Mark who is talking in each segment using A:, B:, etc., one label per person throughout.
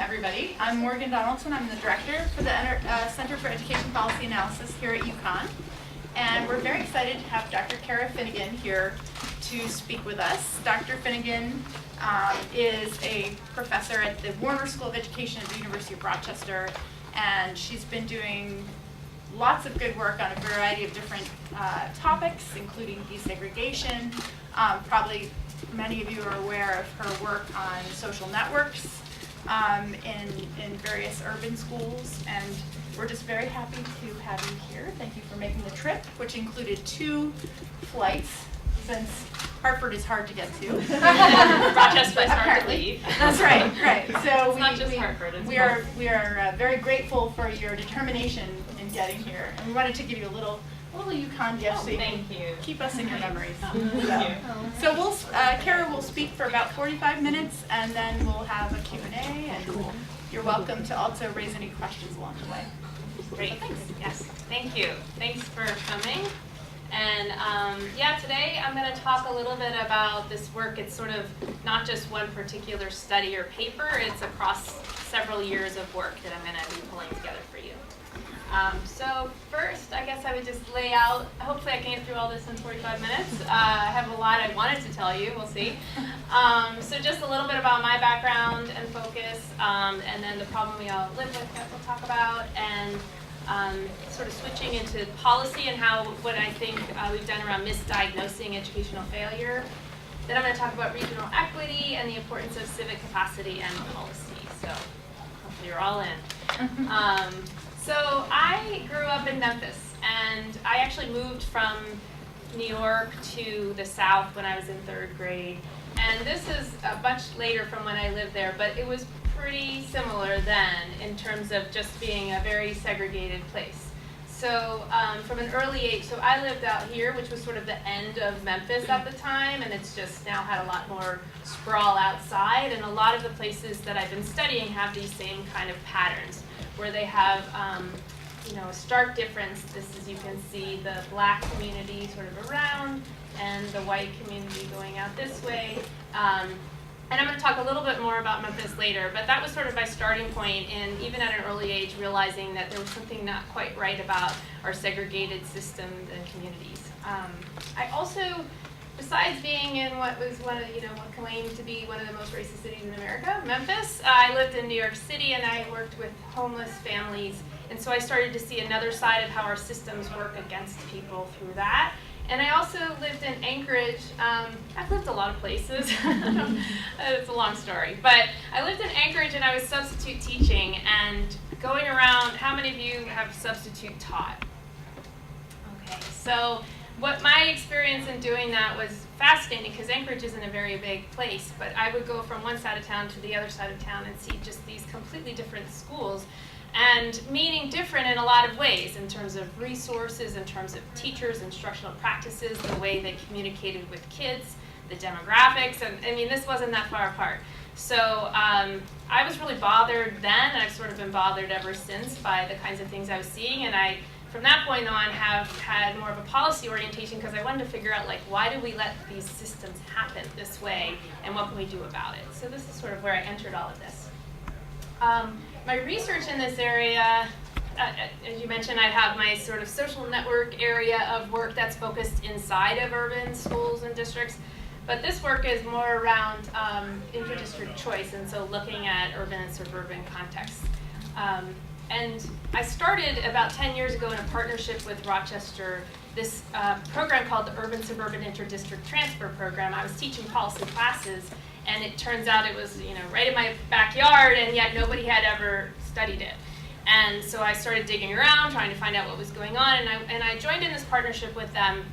A: everybody. I'm Morgan Donaldson. I'm the director for the Center for Education Policy Analysis here at UConn. And we're very excited to have Dr. Kara Finnigan here to speak with us. Dr. Finnigan is a professor at the Warner School of Education at the University of Rochester, and she's been doing lots of good work on a variety of different topics, including desegregation. Probably many of you are aware of her work on social networks in various urban schools, and we're just very happy to have you here. Thank you for making the trip, which included 2 flights, since Hartford is hard to get to.
B: Rochester is hard to leave.
A: That's right, right. So we are very grateful for your determination in getting here, and we wanted to give you a little UConn gift, so you can keep us in your memories. So Kara will speak for about 45 minutes, and then we'll have a Q&A, and you're welcome to also raise any questions along the way.
B: Great. So thanks. Yes. Thank you. Thanks for coming. And today I'm going to talk a little bit about this work. It's sort of not just one particular study or paper. It's across several years of work that I'm going to be pulling together for you. So first, I guess I would just lay out, hopefully I can get through all this in 45 minutes. I have a lot I wanted to tell you, we'll see. So just a little bit about my background and focus, and then the problem we all live with that we'll talk about, and sort of switching into policy and what I think we've done around misdiagnosing educational failure. Then I'm going to talk about regional equity and the importance of civic capacity and policy. So hopefully you're all in. So I grew up in Memphis, and I actually moved from New York to the South when I was in 3rd grade. And this is much later from when I lived there, but it was pretty similar then in terms of just being a very segregated place. So from an early age, so I lived out here, which was sort of the end of Memphis at the time, and it's just now had a lot more sprawl outside, and a lot of the places that I've been studying have these same kind of patterns, where they have a stark difference. This is, you can see the black community sort of around and the white community going out this way. And I'm going to talk a little bit more about Memphis later, but that was sort of my starting point in, even at an early age, realizing that there was something not quite right about our segregated systems and communities. I also, besides being in what was what claimed to be one of the most racist cities in America, Memphis, I lived in New York City, and I worked with homeless families, and so I started to see another side of how our systems work against people through that. And I also lived in Anchorage. I've lived a lot of places. It's a long story. But I lived in Anchorage, and I was substitute teaching, and going around, how many of you have substitute taught? Okay, so what my experience in doing that was fascinating, because Anchorage isn't a very big place, but I would go from one side of town to the other side of town and see just these completely different schools, and meaning different in a lot of ways, in terms of resources, in terms of teachers, instructional practices, the way they communicated with kids, the demographics, and I mean, this wasn't that far apart. So I was really bothered then, and I've sort of been bothered ever since by the kinds of things I was seeing, and I, from that point on, have had more of a policy orientation, because I wanted to figure out, why do we let these systems happen this way, and what can we do about it? So this is sort of where I entered all of this. My research in this area, as you mentioned, I have my sort of social network area of work that's focused inside of urban schools and districts, but this work is more around inter-district choice, and so looking at urban and suburban contexts. And I started about 10 years ago in a partnership with Rochester, this program called the Urban Suburban Inter-District Transfer Program. I was teaching policy classes, and it turns out it was right in my backyard, and yet nobody had ever studied it. And so I started digging around, trying to find out what was going on, and I joined in this partnership with them.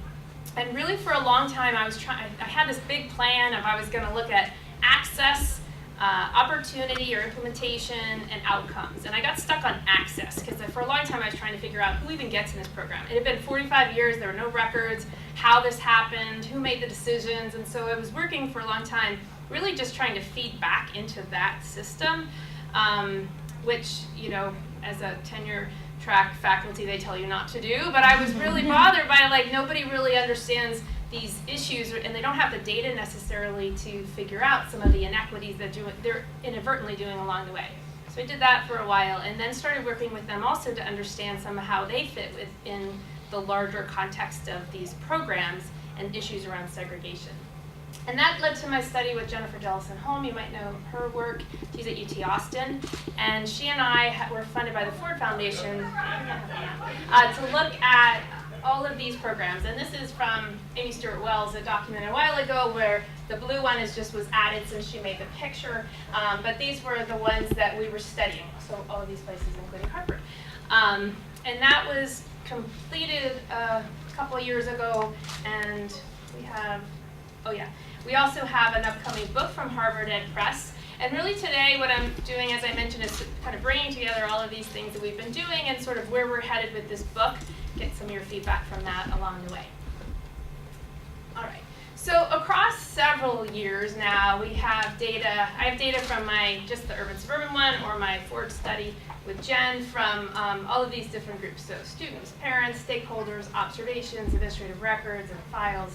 B: And really for a long time I had this big plan of I was going to look at access, opportunity or implementation, and outcomes. And I got stuck on access, because for a long time I was trying to figure out who even gets in this program. It had been 45 years, there were no records, how this happened, who made the decisions, and so I was working for a long time really just trying to feed back into that system, which, as a tenure track faculty, they tell you not to do, but I was really bothered by, nobody really understands these issues, and they don't have the data necessarily to figure out some of the inequities that they're inadvertently doing along the way. So I did that for a while and then started working with them also to understand some of how they fit within the larger context of these programs and issues around segregation. And that led to my study with Jennifer Jellison-Holm. You might know her work. She's at UT Austin. And she and I were funded by the Ford Foundation to look at all of these programs. And this is from Amy Stewart Wells, a document a while ago where the blue one was added since she made the picture. But these were the ones that we were studying. So all of these places, including Harvard. And that was completed a couple of years ago. And we have, we also have an upcoming book from Harvard Ed Press. And really today what I'm doing, as I mentioned, is kind of bringing together all of these things that we've been doing and sort of where we're headed with this book, get some of your feedback from that along the way. All right, so across several years now, we have data. I have data from just the urban-suburban one or my Ford study with Jen from all of these different groups. So students, parents, stakeholders, observations, administrative records and files,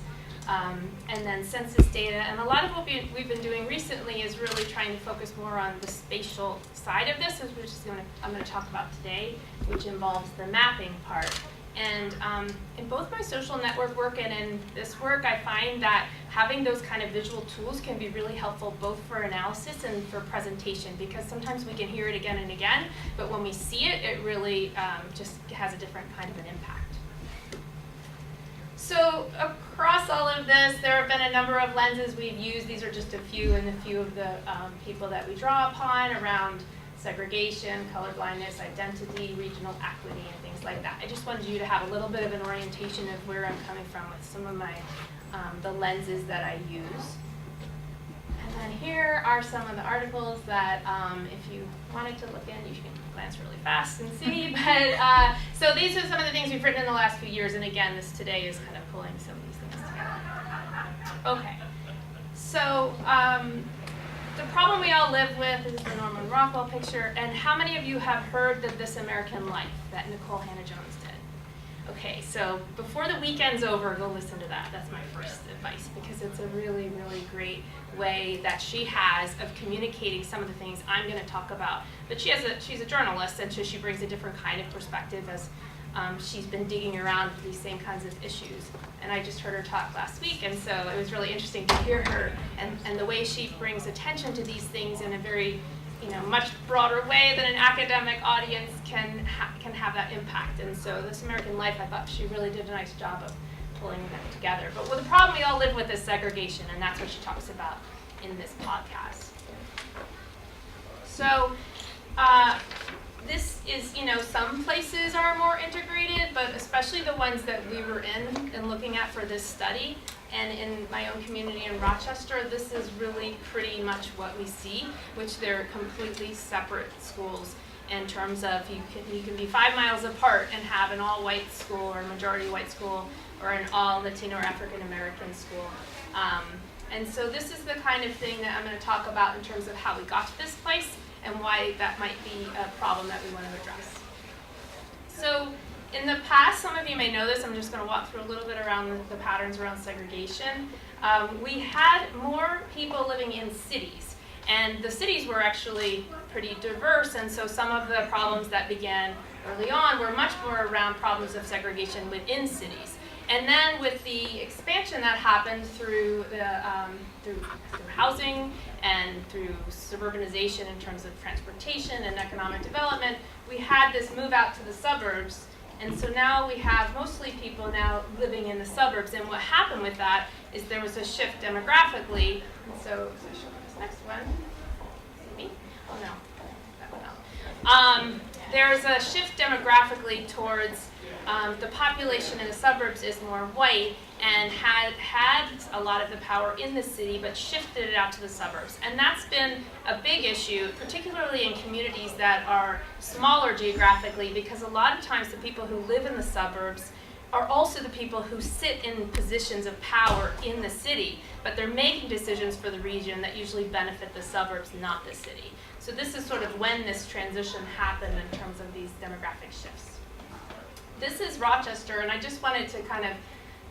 B: and then census data. And a lot of what we've been doing recently is really trying to focus more on the spatial side of this, which is I'm going to talk about today, which involves the mapping part. And in both my social network work and in this work, I find that having those kind of visual tools can be really helpful both for analysis and for presentation, because sometimes we can hear it again and again, but when we see it, it really just has a different kind of an impact. So across all of this, there have been a number of lenses we've used. These are just a few and a few of the people that we draw upon around segregation, colorblindness, identity, regional equity, and things like that. I just wanted you to have a little bit of an orientation of where I'm coming from with some of my the lenses that I use. And then here are some of the articles that if you wanted to look in, you can glance really fast and see. But so these are some of the things we've written in the last few years, and again, this today is kind of pulling some of these things together. Okay, so the problem we all live with is the Norman Rockwell picture, and how many of you have heard of This American Life that Nicole Hannah-Jones did? Okay, so before the weekend's over, go listen to that. That's my first advice, because it's a really, really great way that she has of communicating some of the things I'm going to talk about. But she's a journalist, and so she brings a different kind of perspective as she's been digging around for these same kinds of issues. And I just heard her talk last week, and so it was really interesting to hear her and the way she brings attention to these things in a very, much broader way than an academic audience can have that impact. And so This American Life, I thought she really did a nice job of pulling that together. But the problem we all live with is segregation, and that's what she talks about in this podcast. So this is, some places are more integrated, but especially the ones that we were in and looking at for this study. And in my own community in Rochester, this is really pretty much what we see, which they're completely separate schools in terms of you can be 5 miles apart and have an all-white school or a majority white school or an all Latino or African American school. And so this is the kind of thing that I'm going to talk about in terms of how we got to this place and why that might be a problem that we want to address. So in the past, some of you may know this, I'm just going to walk through a little bit around the patterns around segregation. We had more people living in cities, and the cities were actually pretty diverse, and so some of the problems that began early on were much more around problems of segregation within cities. And then with the expansion that happened through housing and through suburbanization in terms of transportation and economic development, we had this move out to the suburbs. And so now we have mostly people now living in the suburbs. And what happened with that is there was a shift demographically. And so I show this next one. See me? Oh no, that one out. There's a shift demographically towards the population in the suburbs is more white and had a lot of the power in the city, but shifted it out to the suburbs. And that's been a big issue, particularly in communities that are smaller geographically, because a lot of times the people who live in the suburbs are also the people who sit in positions of power in the city, but they're making decisions for the region that usually benefit the suburbs, not the city. So this is sort of when this transition happened in terms of these demographic shifts. This is Rochester, and I just wanted to kind of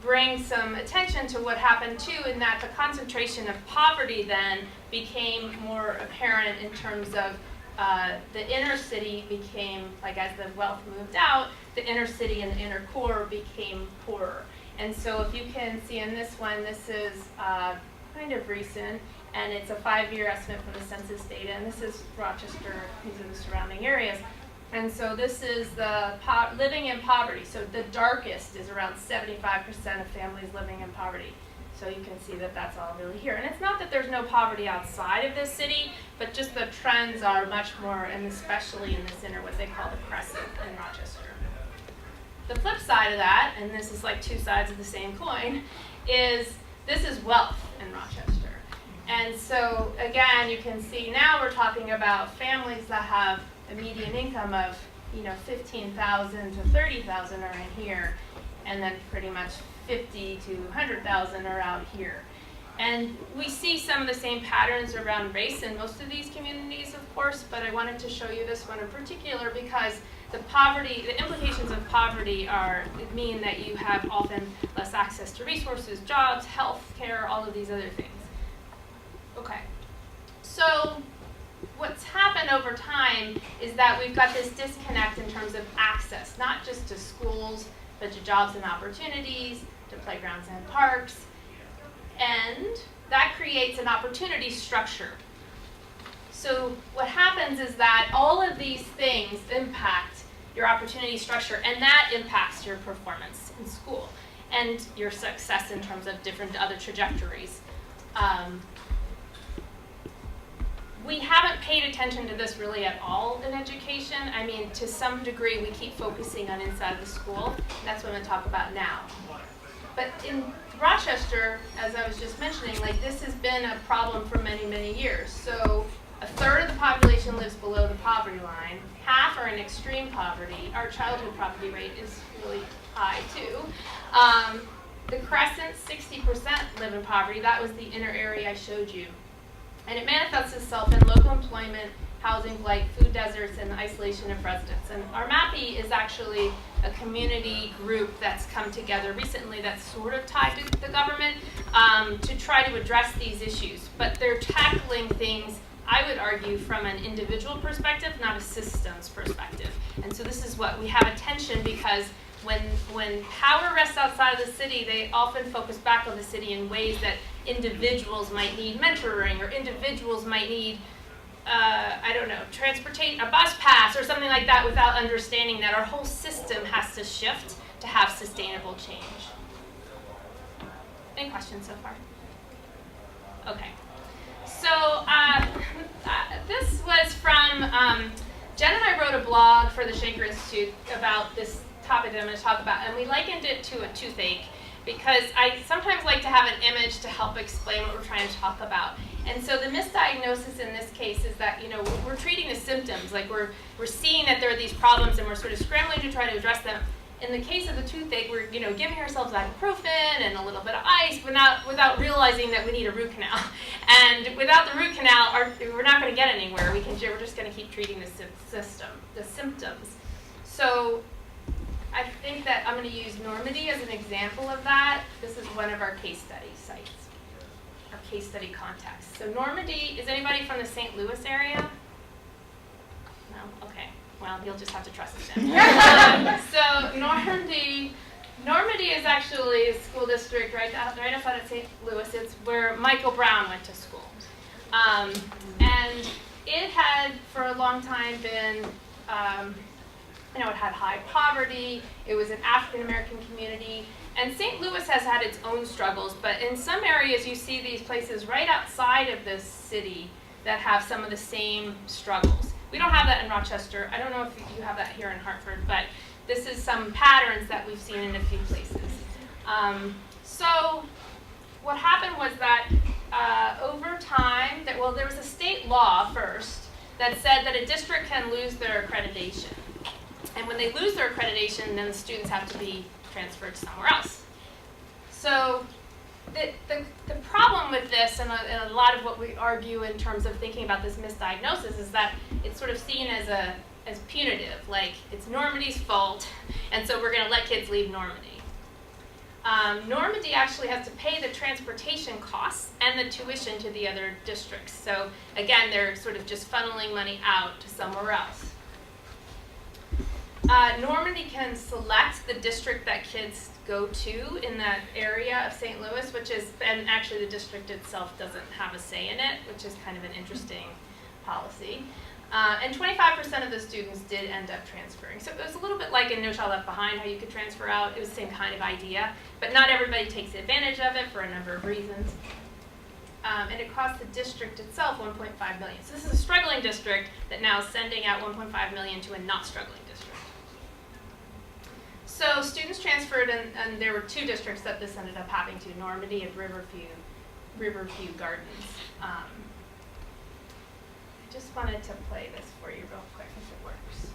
B: bring some attention to what happened too, in that the concentration of poverty then became more apparent in terms of the inner city became, like as the wealth moved out, the inner city and the inner core became poorer. And so if you can see in this one, this is kind of recent, and it's a 5-year estimate from the census data, and this is Rochester, these are the surrounding areas. And so this is the living in poverty. So the darkest is around 75% of families living in poverty. So you can see that that's all really here. And it's not that there's no poverty outside of this city, but just the trends are much more, and especially in this inner, what they call the crescent in Rochester. The flip side of that, and this is like two sides of the same coin, is this is wealth in Rochester. And so again, you can see now we're talking about families that have a median income of, you know, 15,000 to 30,000 are in here, and then pretty much 50 to 100,000 are out here. And we see some of the same patterns around race in most of these communities, of course, but I wanted to show you this one in particular because the implications of poverty mean that you have often less access to resources, jobs, health care, all of these other things. Okay, so what's happened over time is that we've got this disconnect in terms of access, not just to schools, but to jobs and opportunities, to playgrounds and parks, and that creates an opportunity structure. So what happens is that all of these things impact your opportunity structure, and that impacts your performance in school and your success in terms of different other trajectories. We haven't paid attention to this really at all in education. I mean, to some degree, we keep focusing on inside of the school. That's what I'm going to talk about now. But in Rochester, as I was just mentioning, like this has been a problem for many, many years. So a third of the population lives below the poverty line. Half are in extreme poverty. Our childhood poverty rate is really high too. The crescent, 60% live in poverty. That was the inner area I showed you. And it manifests itself in local employment, housing blight, food deserts, and the isolation of residents. And our MAPI is actually a community group that's come together recently that's sort of tied to the government to try to address these issues. But they're tackling things, I would argue, from an individual perspective, not a systems perspective. And so this is what we have a tension because when power rests outside of the city, they often focus back on the city in ways that individuals might need mentoring, or individuals might need, I don't know, a bus pass or something like that, without understanding that our whole system has to shift to have sustainable change. Any questions so far? Okay. So this was from, Jen and I wrote a blog for the Shaker Institute about this topic that I'm going to talk about, and we likened it to a toothache because I sometimes like to have an image to help explain what we're trying to talk about. And so the misdiagnosis in this case is that, you know, we're treating the symptoms, like we're seeing that there are these problems and we're sort of scrambling to try to address them. In the case of the toothache, we're, you know, giving ourselves ibuprofen and a little bit of ice without realizing that we need a root canal. And without the root canal, we're not going to get anywhere. We're just going to keep treating the symptoms. So I think that I'm going to use Normandy as an example of that. This is one of our case study sites, our case study context. So Normandy, is anybody from the St. Louis area? No? Okay. Well, you'll just have to trust it then. So Normandy is actually a school district right outside of St. Louis. It's where Michael Brown went to school. And it had, for a long time, been it had high poverty. It was an African-American community. And St. Louis has had its own struggles, but in some areas you see these places right outside of this city that have some of the same struggles. We don't have that in Rochester. I don't know if you have that here in Hartford, but this is some patterns that we've seen in a few places. So what happened was that over time, there was a state law first that said that a district can lose their accreditation. And when they lose their accreditation, then the students have to be transferred somewhere else. So the problem with this, and a lot of what we argue in terms of thinking about this misdiagnosis, is that it's sort of seen as punitive, like it's Normandy's fault, and so we're going to let kids leave Normandy. Normandy actually has to pay the transportation costs and the tuition to the other districts. So again, they're sort of just funneling money out to somewhere else. Normandy can select the district that kids go to in that area of St. Louis, which is, and actually the district itself doesn't have a say in it, which is kind of an interesting policy. And 25% of the students did end up transferring. So it was a little bit like in No Child Left Behind, how you could transfer out. It was the same kind of idea, but not everybody takes advantage of it for a number of reasons. And it cost the district itself $1.5 million. So this is a struggling district that now is sending out $1.5 million to a not struggling district. So students transferred, and there were two districts that this ended up having to, Normandy and Riverview Gardens. I just wanted to play this for you real quick if it works.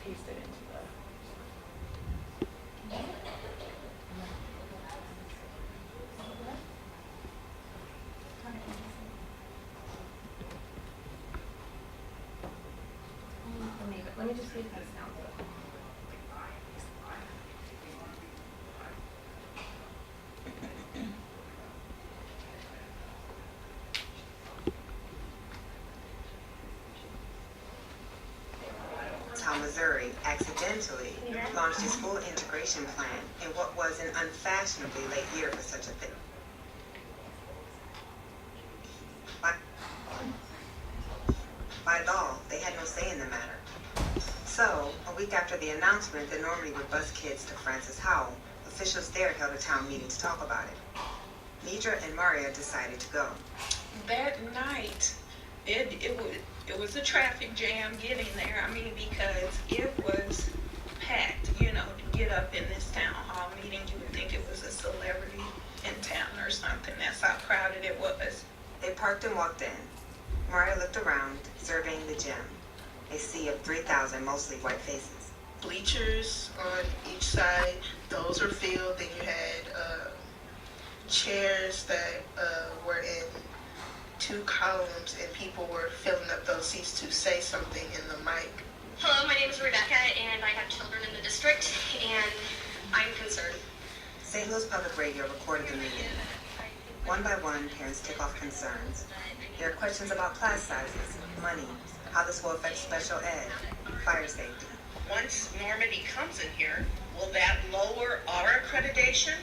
B: Paste it into the... Let me just see if that sounds good.
C: How Missouri accidentally launched a school integration plan in what was an unfashionably late year for such a thing. By law, they had no say in the matter. So, a week after the announcement that Normandy would bus kids to Francis Howell, officials there held a town meeting to talk about it. Nidra and Maria decided to go.
D: That night, it was a traffic jam getting there. I mean, because it was packed, you know, to get up in this town hall meeting. You would think it was a celebrity in town or something. That's how crowded it was.
C: They parked and walked in. Maria looked around, surveying the gym. A sea of 3,000 mostly white faces.
E: Bleachers on each side, those were filled. Then you had chairs that were in two columns, and people were filling up those seats to say something in the mic.
F: Hello, my name is Rebecca, and I have children in the district, and I'm concerned.
C: St. Louis Public Radio recorded the meeting. One by one, parents tick off concerns. There are questions about class sizes, money, how this will affect special ed, fire safety.
G: Once Normandy comes in here, will that lower our accreditation?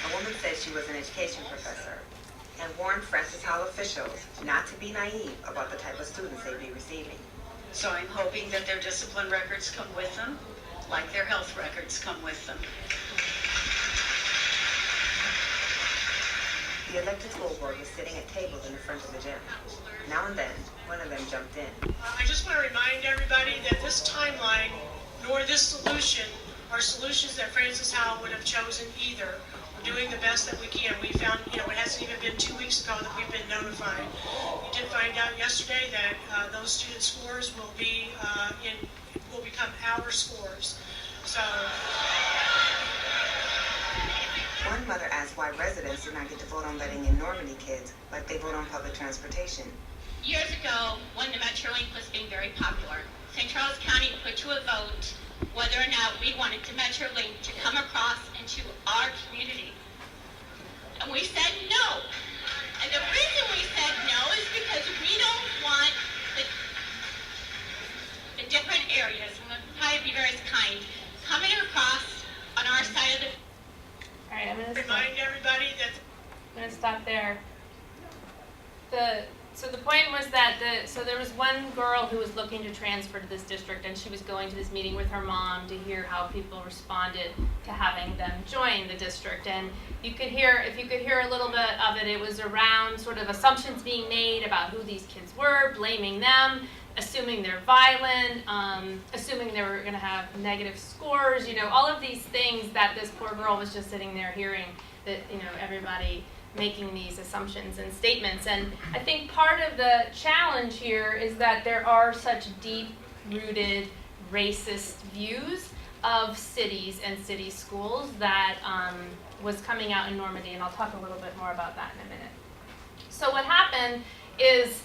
C: A woman said she was an education professor and warned Francis Howell officials not to be naive about the type of students they'd be receiving.
H: So I'm hoping that their discipline records come with them, like their health records come with them.
C: The elected school board was sitting at tables in the front of the gym. Now and then, one of them jumped in.
I: I just want to remind everybody that this timeline, nor this solution, are solutions that Francis Howell would have chosen either. We're doing the best that we can. We found, it hasn't even been 2 weeks ago that we've been notified. We did find out yesterday that those student scores will become our scores. So.
C: One mother asked why residents did not get to vote on letting in Normandy kids like they vote on public transportation.
F: Years ago, when the Metrolink was being very popular, St. Charles County put to a vote whether or not we wanted the Metrolink to come across into our community. And we said no. And the reason we said no is because we don't want the different areas, and we'll try to be very kind, coming across on our side of the...
B: All right, I'm going to
I: Remind everybody that.
B: I'm going to stop there. So the point was that there was one girl who was looking to transfer to this district, and she was going to this meeting with her mom to hear how people responded to having them join the district. And if you could hear a little bit of it, it was around sort of assumptions being made about who these kids were, blaming them, assuming they're violent, assuming they were going to have negative scores, all of these things that this poor girl was just sitting there hearing, that everybody making these assumptions and statements. And I think part of the challenge here is that there are such deep-rooted racist views of cities and city schools that was coming out in Normandy, and I'll talk a little bit more about that in a minute. So what happened is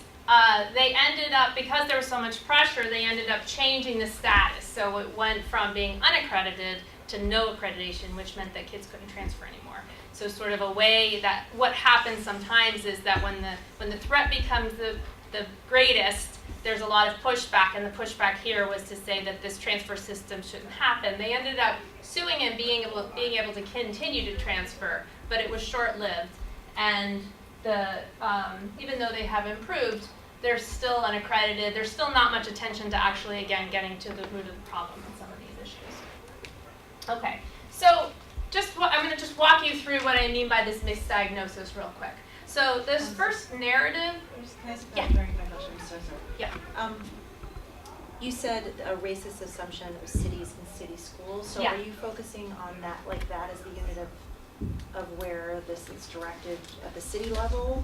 B: they ended up, because there was so much pressure, they ended up changing the status. So it went from being unaccredited to no accreditation, which meant that kids couldn't transfer anymore. So sort of a way that what happens sometimes is that when the threat becomes the greatest, there's a lot of pushback, and the pushback here was to say that this transfer system shouldn't happen. They ended up suing and being able to continue to transfer, but it was short-lived. And even though they have improved, they're still unaccredited. There's still not much attention to actually, again, getting to the root of the problem in some of these issues. Okay, so I'm going to just walk you through what I mean by this misdiagnosis real quick. So this first narrative.
J: Can I ask
B: Yeah.
J: a very quick question? I'm so sorry.
B: Yeah.
J: You said a racist assumption of cities and city schools. So
B: Yeah.
J: are you focusing on that, like that as the unit of where this is directed at the city level?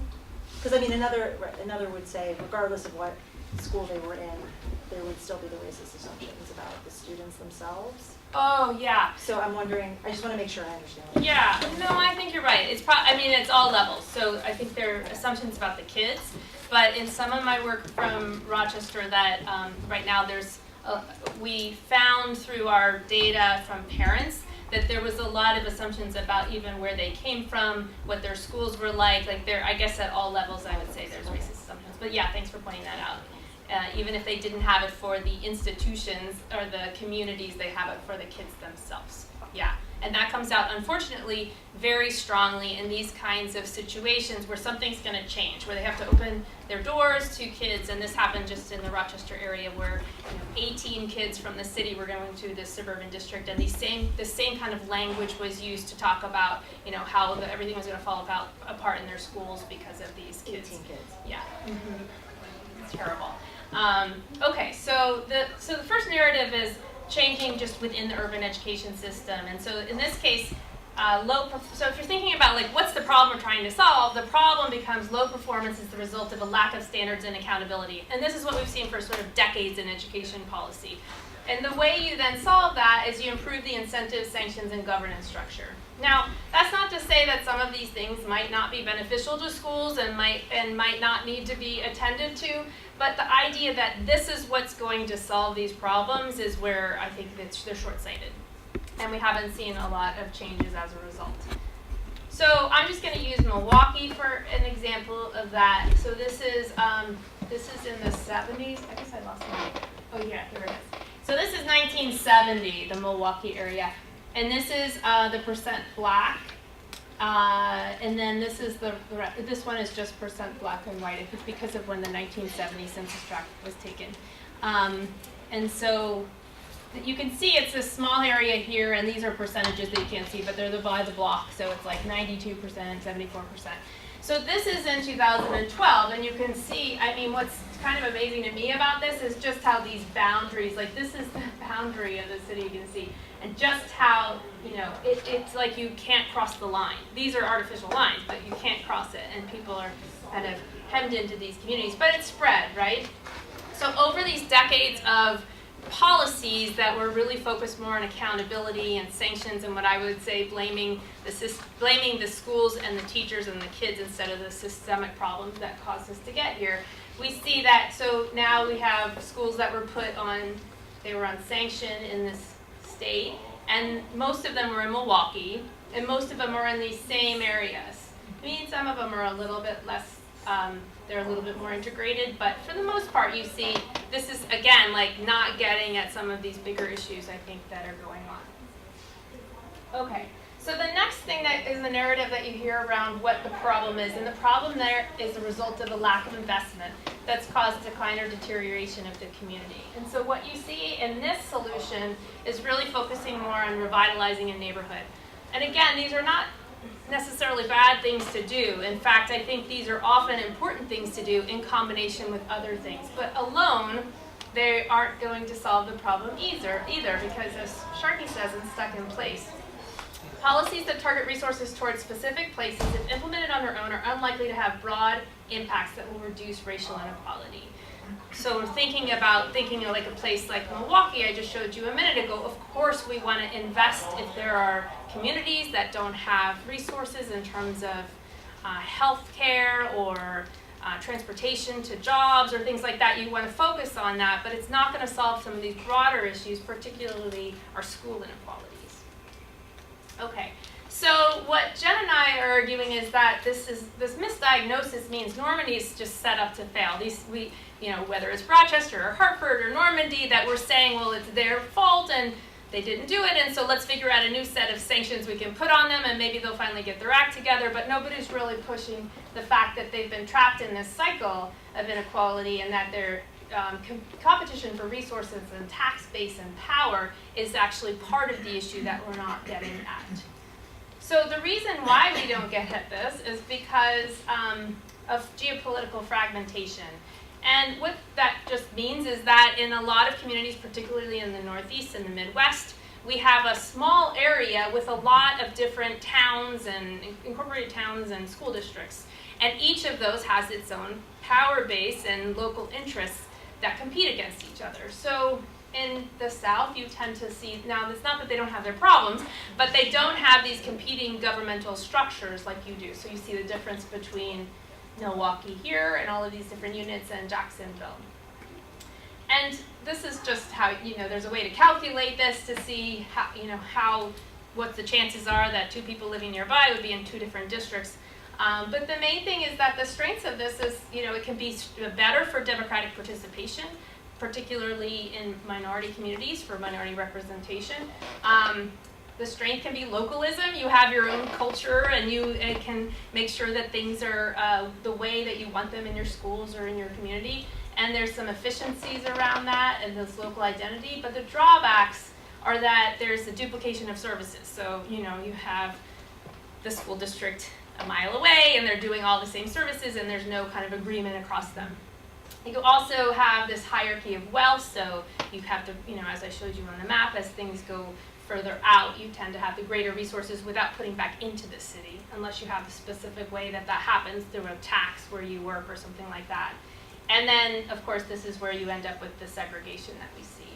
J: Because I mean, another would say, regardless of what school they were in, there would still be the racist assumptions about the students themselves.
B: Oh, yeah.
J: So I'm wondering, I just want to make sure I understand.
B: Yeah, no, I think you're right. It's all levels. So I think there are assumptions about the kids, but in some of my work from Rochester that right now we found through our data from parents that there was a lot of assumptions about even where they came from, what their schools were like I guess at all levels I would say there's racist assumptions. But yeah, thanks for pointing that out. Even if they didn't have it for the institutions or the communities, they have it for the kids themselves. Yeah, and that comes out, unfortunately, very strongly in these kinds of situations where something's going to change, where they have to open their doors to kids, and this happened just in the Rochester area where 18 kids from the city were going to this suburban district, and the same kind of language was used to talk about how everything was going to fall apart in their schools because of these kids.
J: 18 kids.
B: Yeah. Mm-hmm. It's terrible. Okay, so the first narrative is changing just within the urban education system, and so in this case, so if you're thinking about what's the problem we're trying to solve, the problem becomes low performance is the result of a lack of standards and accountability, and this is what we've seen for sort of decades in education policy. And the way you then solve that is you improve the incentives, sanctions, and governance structure. Now, that's not to say that some of these things might not be beneficial to schools and might not need to be attended to, but the idea that this is what's going to solve these problems is where I think they're short-sighted. And we haven't seen a lot of changes as a result. So I'm just going to use Milwaukee for an example of that. So this is in the 70s. I guess I lost my. Oh yeah, here it is. So this is 1970, the Milwaukee area, and this is the percent black, and then this is this one is just percent black and white. It's because of when the 1970 census tract was taken, and so you can see it's a small area here, and these are percentages that you can't see, but they're by the block, so it's like 92%, 74%. So this is in 2012, and you can see, what's kind of amazing to me about this is just how these boundaries, this is the boundary of the city, you can see, and just how, it's like you can't cross the line. These are artificial lines, but you can't cross it, and people are kind of hemmed into these communities, but it's spread, right? So over these decades of policies that were really focused more on accountability and sanctions and what I would say blaming the schools and the teachers and the kids instead of the systemic problems that caused us to get here, we see that, so now we have schools that were they were on sanction in this state, and most of them were in Milwaukee, and most of them are in these same areas. Some of them are a little bit less, they're a little bit more integrated, but for the most part you see this is, again, not getting at some of these bigger issues I think that are going on. Okay, so the next thing that is the narrative that you hear around what the problem is, and the problem there is the result of a lack of investment that's caused decline or deterioration of the community. And so what you see in this solution is really focusing more on revitalizing a neighborhood. And again, these are not necessarily bad things to do. In fact, I think these are often important things to do in combination with other things. But alone, they aren't going to solve the problem either because, as Sharkey says, it's stuck in place. Policies that target resources towards specific places, if implemented on their own, are unlikely to have broad impacts that will reduce racial inequality. So thinking of like a place like Milwaukee, I just showed you a minute ago, of course we want to invest if there are communities that don't have resources in terms of health care or transportation to jobs or things like that. You want to focus on that, but it's not going to solve some of these broader issues, particularly our school inequalities. Okay, so what Jen and I are arguing is that this misdiagnosis means Normandy is just set up to fail. Whether it's Rochester or Hartford or Normandy, that we're saying, well, it's their fault and they didn't do it, and so let's figure out a new set of sanctions we can put on them, and maybe they'll finally get their act together. But nobody's really pushing the fact that they've been trapped in this cycle of inequality, and that their competition for resources and tax base and power is actually part of the issue that we're not getting at. So the reason why we don't get at this is because of geopolitical fragmentation. And what that just means is that in a lot of communities, particularly in the Northeast and the Midwest, we have a small area with a lot of different towns and incorporated towns and school districts. And each of those has its own power base and local interests that compete against each other. So in the South, you tend to see, now it's not that they don't have their problems, but they don't have these competing governmental structures like you do. So you see the difference between Milwaukee here and all of these different units and Jacksonville. And this is just how, there's a way to calculate this to see how, what the chances are that two people living nearby would be in two different districts. But the main thing is that the strengths of this is, it can be better for democratic participation, particularly in minority communities for minority representation. The strength can be localism. You have your own culture, and it can make sure that things are the way that you want them in your schools or in your community. And there's some efficiencies around that and this local identity. But the drawbacks are that there's a duplication of services. So, you have the school district a mile away, and they're doing all the same services, and there's no kind of agreement across them. You also have this hierarchy of wealth. So you have to, as I showed you on the map, as things go further out, you tend to have the greater resources without putting back into the city, unless you have a specific way that happens through a tax where you work or something like that. And then, of course, this is where you end up with the segregation that we see.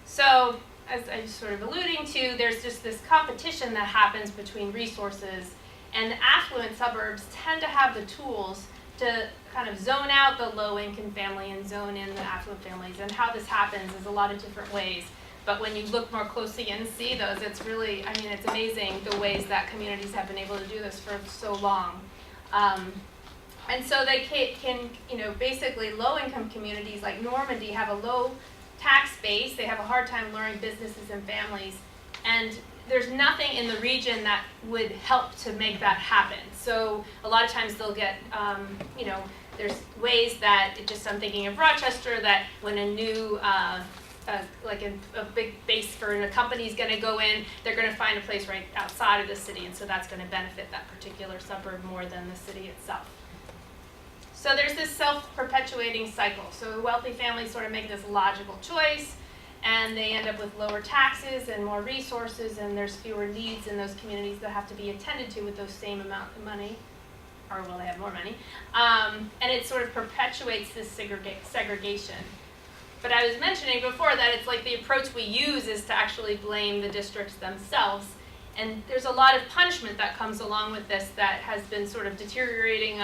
B: So, as I was sort of alluding to, there's just this competition that happens between resources, and the affluent suburbs tend to have the tools to kind of zone out the low-income family and zone in the affluent families. And how this happens is a lot of different ways. But when you look more closely and see those, it's really, it's amazing the ways that communities have been able to do this for so long. And so they can, basically low-income communities like Normandy have a low tax base. They have a hard time luring businesses and families. And there's nothing in the region that would help to make that happen. So a lot of times they'll get, there's ways that, I'm thinking of Rochester, that when a new, a big base for a company is going to go in, they're going to find a place right outside of the city, and so that's going to benefit that particular suburb more than the city itself. So there's this self-perpetuating cycle. So wealthy families sort of make this logical choice, and they end up with lower taxes and more resources, and there's fewer needs in those communities that have to be attended to with those same amount of money, or will they have more money? And it sort of perpetuates this segregation. But I was mentioning before that it's like the approach we use is to actually blame the districts themselves. And there's a lot of punishment that comes along with this that has been sort of deteriorating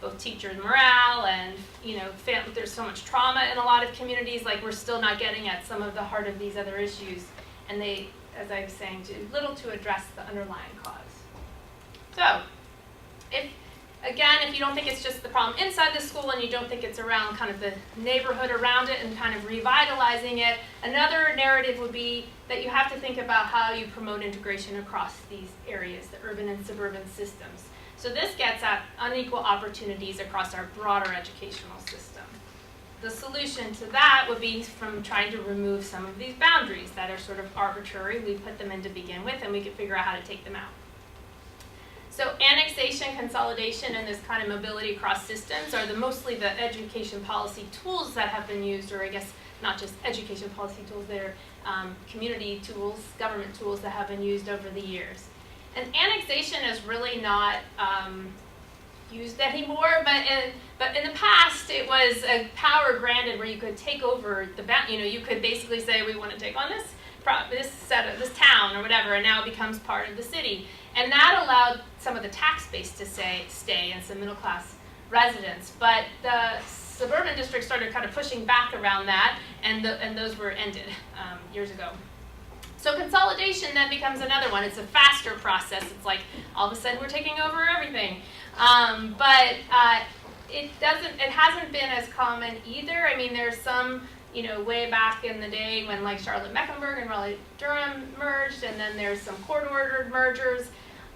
B: both teachers' morale and, there's so much trauma in a lot of communities, like we're still not getting at some of the heart of these other issues. And they, as I was saying, do little to address the underlying cause. So, if you don't think it's just the problem inside the school and you don't think it's around kind of the neighborhood around it and kind of revitalizing it, another narrative would be that you have to think about how you promote integration across these areas, the urban and suburban systems. So this gets at unequal opportunities across our broader educational system. The solution to that would be from trying to remove some of these boundaries that are sort of arbitrary. We put them in to begin with, and we can figure out how to take them out. So annexation, consolidation, and this kind of mobility across systems are mostly the education policy tools that have been used, or I guess not just education policy tools, they're community tools, government tools that have been used over the years. And annexation is really not used anymore, but in the past it was a power granted where you could take over the you could basically say we want to take on this town or whatever, and now it becomes part of the city, and that allowed some of the tax base to stay and some middle class residents. But the suburban districts started kind of pushing back around that, and those were ended years ago. So consolidation then becomes another one. It's a faster process. It's like all of a sudden we're taking over everything. But it hasn't been as common either. I mean, there's some, way back in the day when like Charlotte-Mecklenburg and Raleigh-Durham merged, and then there's some court-ordered mergers.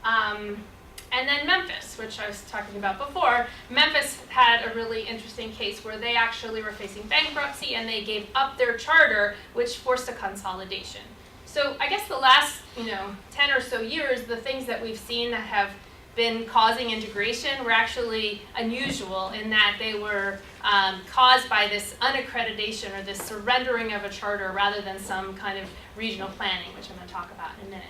B: And then Memphis, which I was talking about before. Memphis had a really interesting case where they actually were facing bankruptcy and they gave up their charter, which forced a consolidation. So I guess the last, 10 or so years, the things that we've seen that have been causing integration were actually unusual in that they were caused by this unaccreditation or this surrendering of a charter rather than some kind of regional planning, which I'm going to talk about in a minute.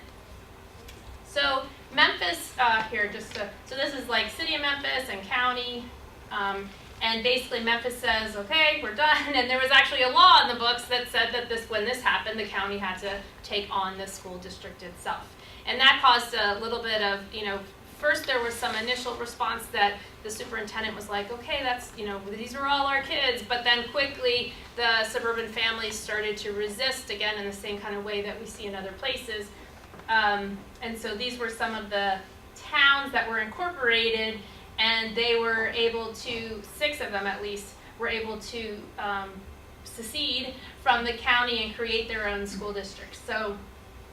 B: So Memphis so this is like city of Memphis and county, and basically Memphis says, okay, we're done, and there was actually a law in the books that said that when this happened, the county had to take on the school district itself. And that caused a little bit of, first there was some initial response that the superintendent was like, okay, that's, these are all our kids, but then quickly the suburban families started to resist, again, in the same kind of way that we see in other places. And so these were some of the towns that were incorporated, and they were able to, 6 of them at least, were able to secede from the county and create their own school districts. So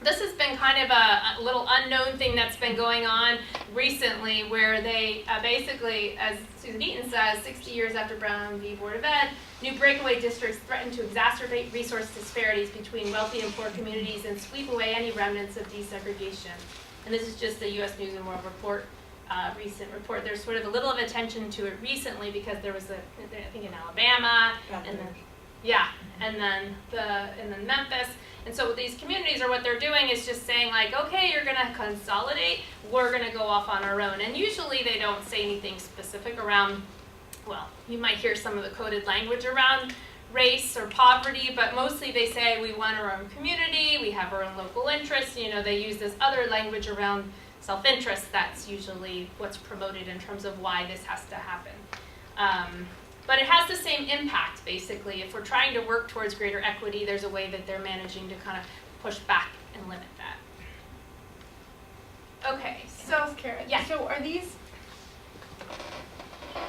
B: this has been kind of a little unknown thing that's been going on recently, where they basically, as Susan Eaton says, 60 years after Brown v. Board of Ed, new breakaway districts threaten to exacerbate resource disparities between wealthy and poor communities and sweep away any remnants of desegregation. And this is just the U.S. News and World Report recent report. There's sort of a little of attention to it recently because there was I think in Alabama, and then Memphis. And so these communities what they're doing is just saying like, okay, you're going to consolidate, we're going to go off on our own. And usually they don't say anything specific around, well, you might hear some of the coded language around race or poverty, but mostly they say we want our own community, we have our own local interests. They use this other language around self-interest. That's usually what's promoted in terms of why this has to happen. But it has the same impact, basically. If we're trying to work towards greater equity, there's a way that they're managing to kind of push back and limit that. Okay,
A: So, Kara,
B: yeah.
A: So are these,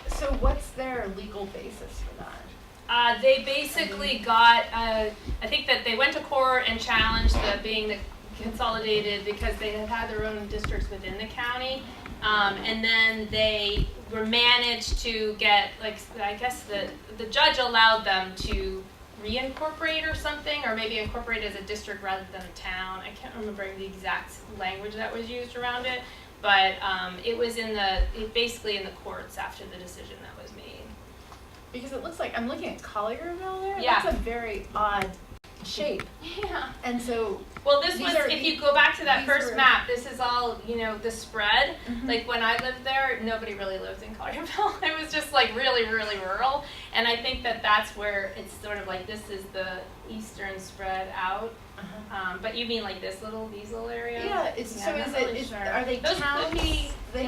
A: so what's their legal basis for that?
B: They basically got, I think that they went to court and challenged the consolidated because they had their own districts within the county. And then they were managed to get, I guess the judge allowed them to reincorporate or something, or maybe incorporate as a district rather than a town. I can't remember the exact language that was used around it, but it was basically in the courts after the decision that was made.
A: Because it looks like, I'm looking at Collierville there.
B: Yeah.
A: That's a very odd shape.
B: Yeah.
A: And so,
B: well, this was, if you go back to that first map, this is all, the spread.
A: Mm-hmm.
B: Like when I lived there, nobody really lived in Collierville. It was just like really, really rural. And I think that that's where it's sort of like, this is the eastern spread out.
A: Uh-huh.
B: But you mean like these little areas?
A: Yeah,
B: I'm not really sure.
A: Are they
B: Those
A: towns?
B: could be,
A: They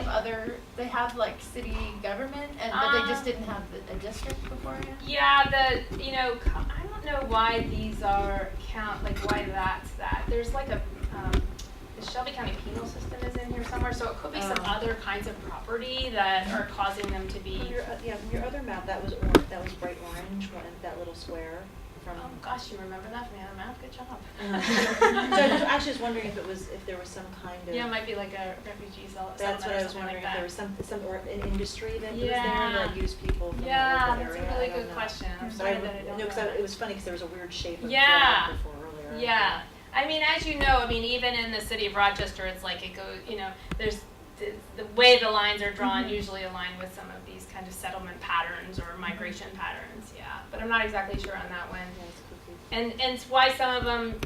A: have like city government, but they just didn't have a district beforehand?
B: yeah, I don't know why these are why that's that. There's like the Shelby County penal system is in here somewhere, so it could be some other kinds of property that are causing them to be.
J: From your other map, that was bright orange, that little square.
B: Oh gosh, you remember that from the other map? Good job.
J: So I was actually just wondering if there was some kind of.
B: Yeah, it might be like a refugee settlement.
J: That's what I was wondering, if there was some or an industry that was there that used people from the local area.
B: That's a really good question. I'm sorry that I don't know.
J: Because it was funny because there was a weird shape of
B: Yeah.
J: before earlier.
B: Yeah. I mean, as you know, even in the city of Rochester, it's like it goes, there's the way the lines are drawn usually align with some of these kind of settlement patterns or migration patterns, yeah. But I'm not exactly sure on that one. And it's why some of them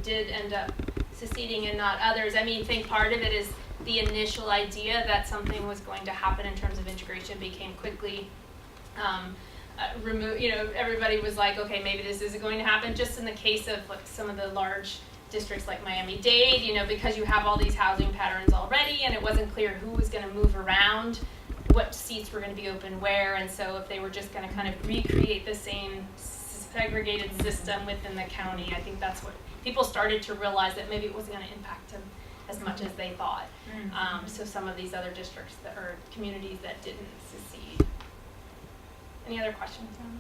B: did end up seceding and not others. I mean, I think part of it is the initial idea that something was going to happen in terms of integration became quickly removed. Everybody was like, okay, maybe this isn't going to happen. Just in the case of like some of the large districts like Miami-Dade, because you have all these housing patterns already, and it wasn't clear who was going to move around, what seats were going to be open where, and so if they were just going to kind of recreate the same segregated system within the county, I think that's what people started to realize, that maybe it wasn't going to impact them as much as they thought. So some of these other districts or communities that didn't secede. Any other questions on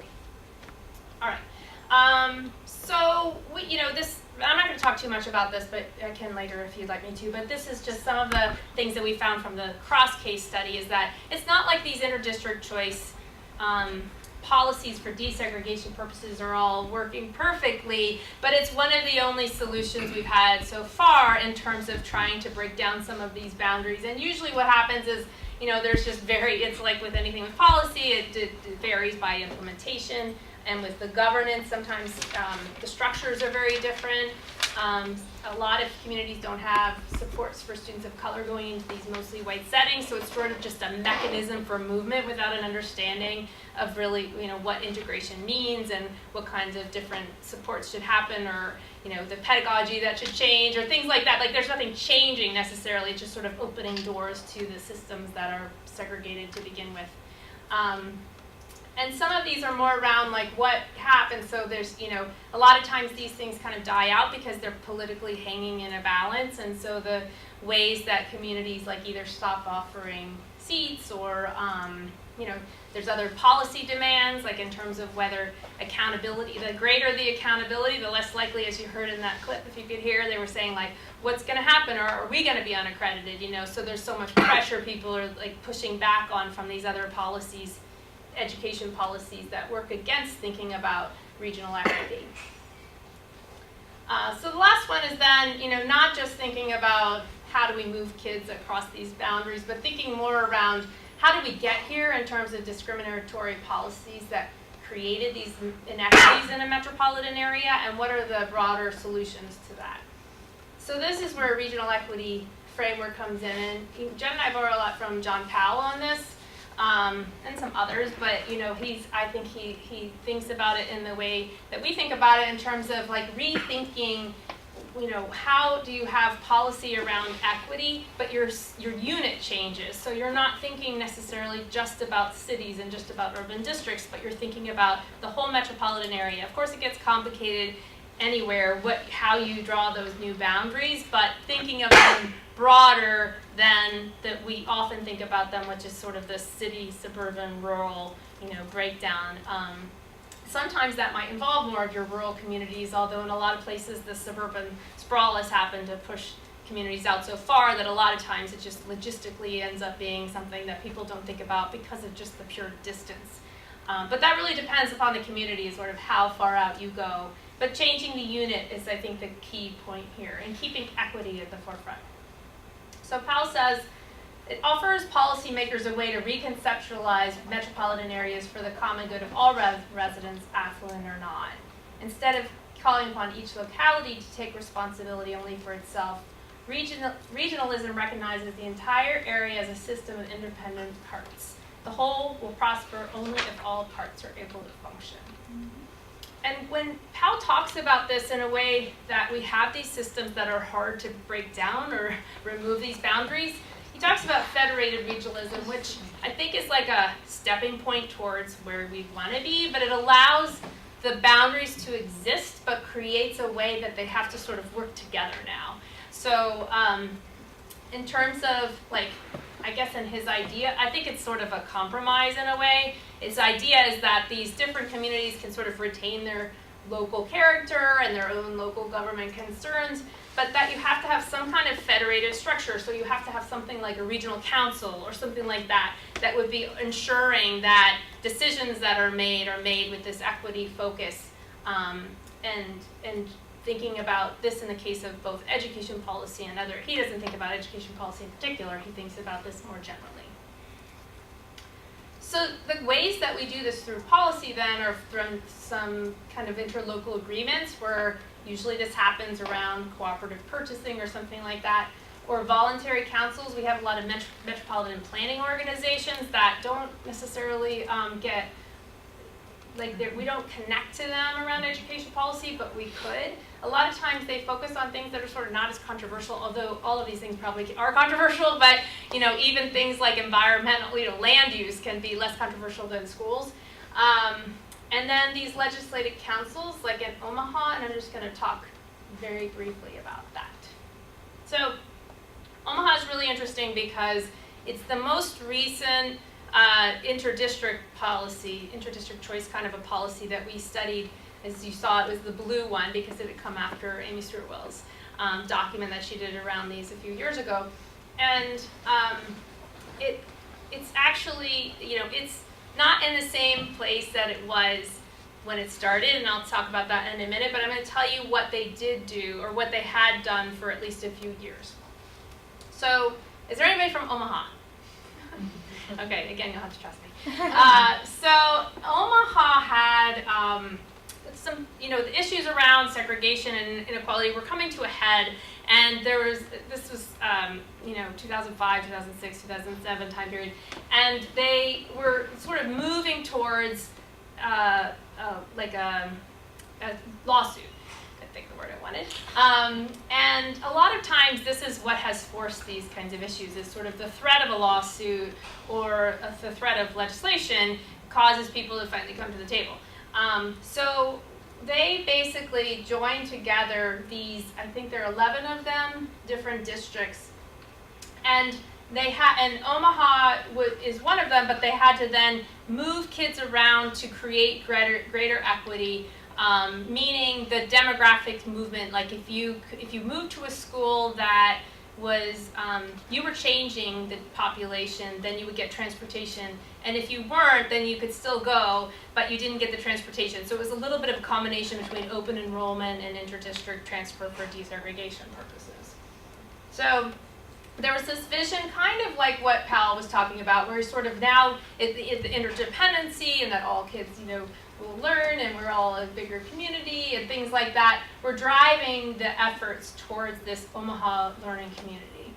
B: that? All right. So this, I'm not going to talk too much about this, but I can later if you'd like me to. But this is just some of the things that we found from the cross case study, is that it's not like these interdistrict choice policies for desegregation purposes are all working perfectly, but it's one of the only solutions we've had so far in terms of trying to break down some of these boundaries. And usually what happens is, there's just it's like with anything with policy, it varies by implementation. And with the governance, sometimes the structures are very different. A lot of communities don't have supports for students of color going into these mostly white settings, so it's sort of just a mechanism for movement without an understanding of really, what integration means and what kinds of different supports should happen, or, the pedagogy that should change, or things like that. Like, there's nothing changing necessarily, it's just sort of opening doors to the systems that are segregated to begin with. And some of these are more around like what happens. So there's, a lot of times these things kind of die out because they're politically hanging in a balance. And so the ways that communities like either stop offering seats or, there's other policy demands, like in terms of whether accountability, the greater the accountability, the less likely, as you heard in that clip, if you could hear, they were saying like, what's going to happen, or are we going to be unaccredited, So there's so much pressure people are like pushing back on from these other policies, education policies that work against thinking about regional equity. So the last one is then, not just thinking about how do we move kids across these boundaries, but thinking more around how do we get here in terms of discriminatory policies that created these inequities in a metropolitan area, and what are the broader solutions to that. So this is where a regional equity framework comes in, and Jen and I borrow a lot from John Powell on this. And some others, but I think he thinks about it in the way that we think about it, in terms of like rethinking, how do you have policy around equity, but your unit changes. So you're not thinking necessarily just about cities and just about urban districts, but you're thinking about the whole metropolitan area. Of course, it gets complicated anywhere, how you draw those new boundaries, but thinking of them broader than that we often think about them, which is sort of the city, suburban, rural, breakdown. Sometimes that might involve more of your rural communities, although in a lot of places the suburban sprawl has happened to push communities out so far that a lot of times it just logistically ends up being something that people don't think about because of just the pure distance. But that really depends upon the community, sort of how far out you go. But changing the unit is, I think, the key point here, and keeping equity at the forefront. So Powell says, it offers policymakers a way to reconceptualize metropolitan areas for the common good of all residents, affluent or not. Instead of calling upon each locality to take responsibility only for itself, regionalism recognizes the entire area as a system of independent parts. The whole will prosper only if all parts are able to function. And when Powell talks about this in a way that we have these systems that are hard to break down or remove these boundaries, he talks about federated regionalism, which I think is like a stepping point towards where we want to be, but it allows the boundaries to exist, but creates a way that they have to sort of work together now. So in terms of, like, I guess in his idea, I think it's sort of a compromise in a way. His idea is that these different communities can sort of retain their local character and their own local government concerns, but that you have to have some kind of federated structure. So you have to have something like a regional council or something like that, that would be ensuring that decisions that are made with this equity focus, and thinking about this in the case of both education policy and other. He doesn't think about education policy in particular, he thinks about this more generally. So the ways that we do this through policy then are through some kind of interlocal agreements where usually this happens around cooperative purchasing or something like that, or voluntary councils. We have a lot of metropolitan planning organizations that don't necessarily get, like we don't connect to them around education policy, but we could. A lot of times they focus on things that are sort of not as controversial, although all of these things probably are controversial, but even things like environmental, land use can be less controversial than schools. And then these legislative councils, like in Omaha, and I'm just going to talk very briefly about that. So Omaha is really interesting because it's the most recent interdistrict policy, interdistrict choice kind of a policy that we studied. As you saw, it was the blue one because it had come after Amy Stuart Wells' document that she did around these a few years ago. And it's actually, it's not in the same place that it was when it started, and I'll talk about that in a minute, but I'm going to tell you what they did do, or what they had done for at least a few years. So, is there anybody from Omaha? Okay, again, you'll have to trust me. So, Omaha had some, the issues around segregation and inequality were coming to a head, and this was 2005, 2006, 2007 time period, and they were sort of moving towards like a lawsuit. I think the word I wanted. And a lot of times this is what has forced these kinds of issues, is sort of the threat of a lawsuit or the threat of legislation causes people to finally come to the table. So they basically joined together these, I think there are 11 of them, different districts. And and Omaha is one of them, but they had to then move kids around to create greater equity, meaning the demographic movement. Like if you moved to a school that was, you were changing the population, then you would get transportation. And if you weren't, then you could still go, but you didn't get the transportation. So it was a little bit of a combination between open enrollment and interdistrict transfer for desegregation purposes. So there was this vision, kind of like what Powell was talking about, where sort of now the interdependency and that all kids, will learn and we're all a bigger community and things like that, were driving the efforts towards this Omaha learning community.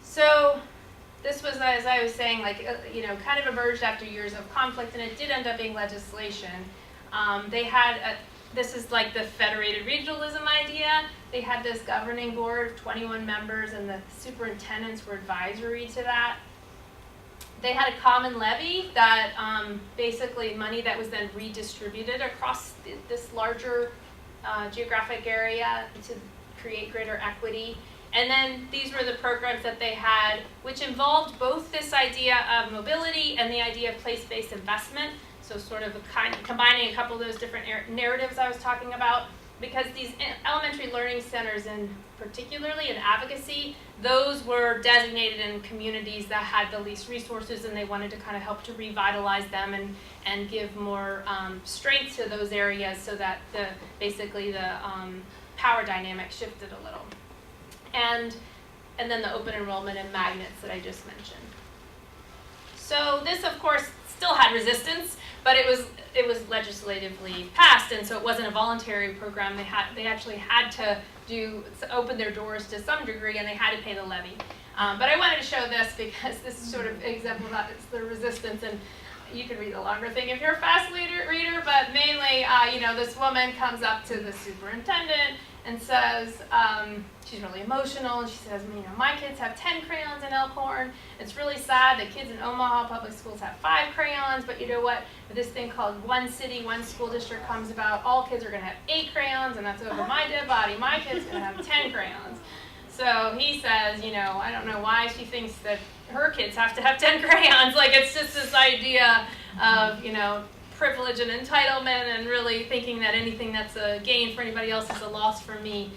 B: So this was, as I was saying, kind of emerged after years of conflict, and it did end up being legislation. They had this is like the Federated Regionalism idea. They had this governing board of 21 members, and the superintendents were advisory to that. They had a common levy that basically money that was then redistributed across this larger geographic area to create greater equity. And then these were the programs that they had, which involved both this idea of mobility and the idea of place-based investment. So sort of combining a couple of those different narratives I was talking about, because these elementary learning centers, and particularly in advocacy, those were designated in communities that had the least resources, and they wanted to kind of help to revitalize them and give more strength to those areas, so that basically the power dynamic shifted a little. And then the open enrollment and magnets that I just mentioned. So this, of course, still had resistance, but it was legislatively passed, and so it wasn't a voluntary program. They actually had to open their doors to some degree, and they had to pay the levy. But I wanted to show this because this is sort of an example that it's the resistance, and you can read the longer thing if you're a fast reader, but mainly, this woman comes up to the superintendent and says, she's really emotional, and she says, my kids have 10 crayons in Elkhorn. It's really sad that kids in Omaha public schools have 5 crayons, but you know what? This thing called One City, One School District comes about, all kids are going to have 8 crayons, and that's over my dead body. My kid's going to have 10 crayons. So he says, I don't know why she thinks that her kids have to have 10 crayons. Like, it's just this idea of, privilege and entitlement, and really thinking that anything that's a gain for anybody else is a loss for me.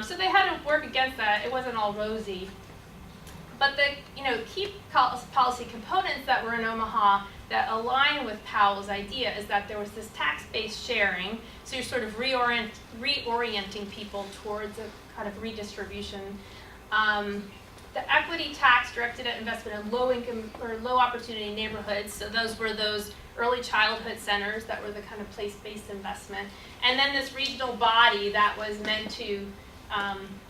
B: So they had to work against that. It wasn't all rosy. But the key policy components that were in Omaha that align with Powell's idea is that there was this tax-based sharing. So you're sort of reorienting people towards a kind of redistribution. the equity tax directed at investment in low income or low opportunity neighborhoods. So those were those early childhood centers that were the kind of place-based investment. And then this regional body that was meant to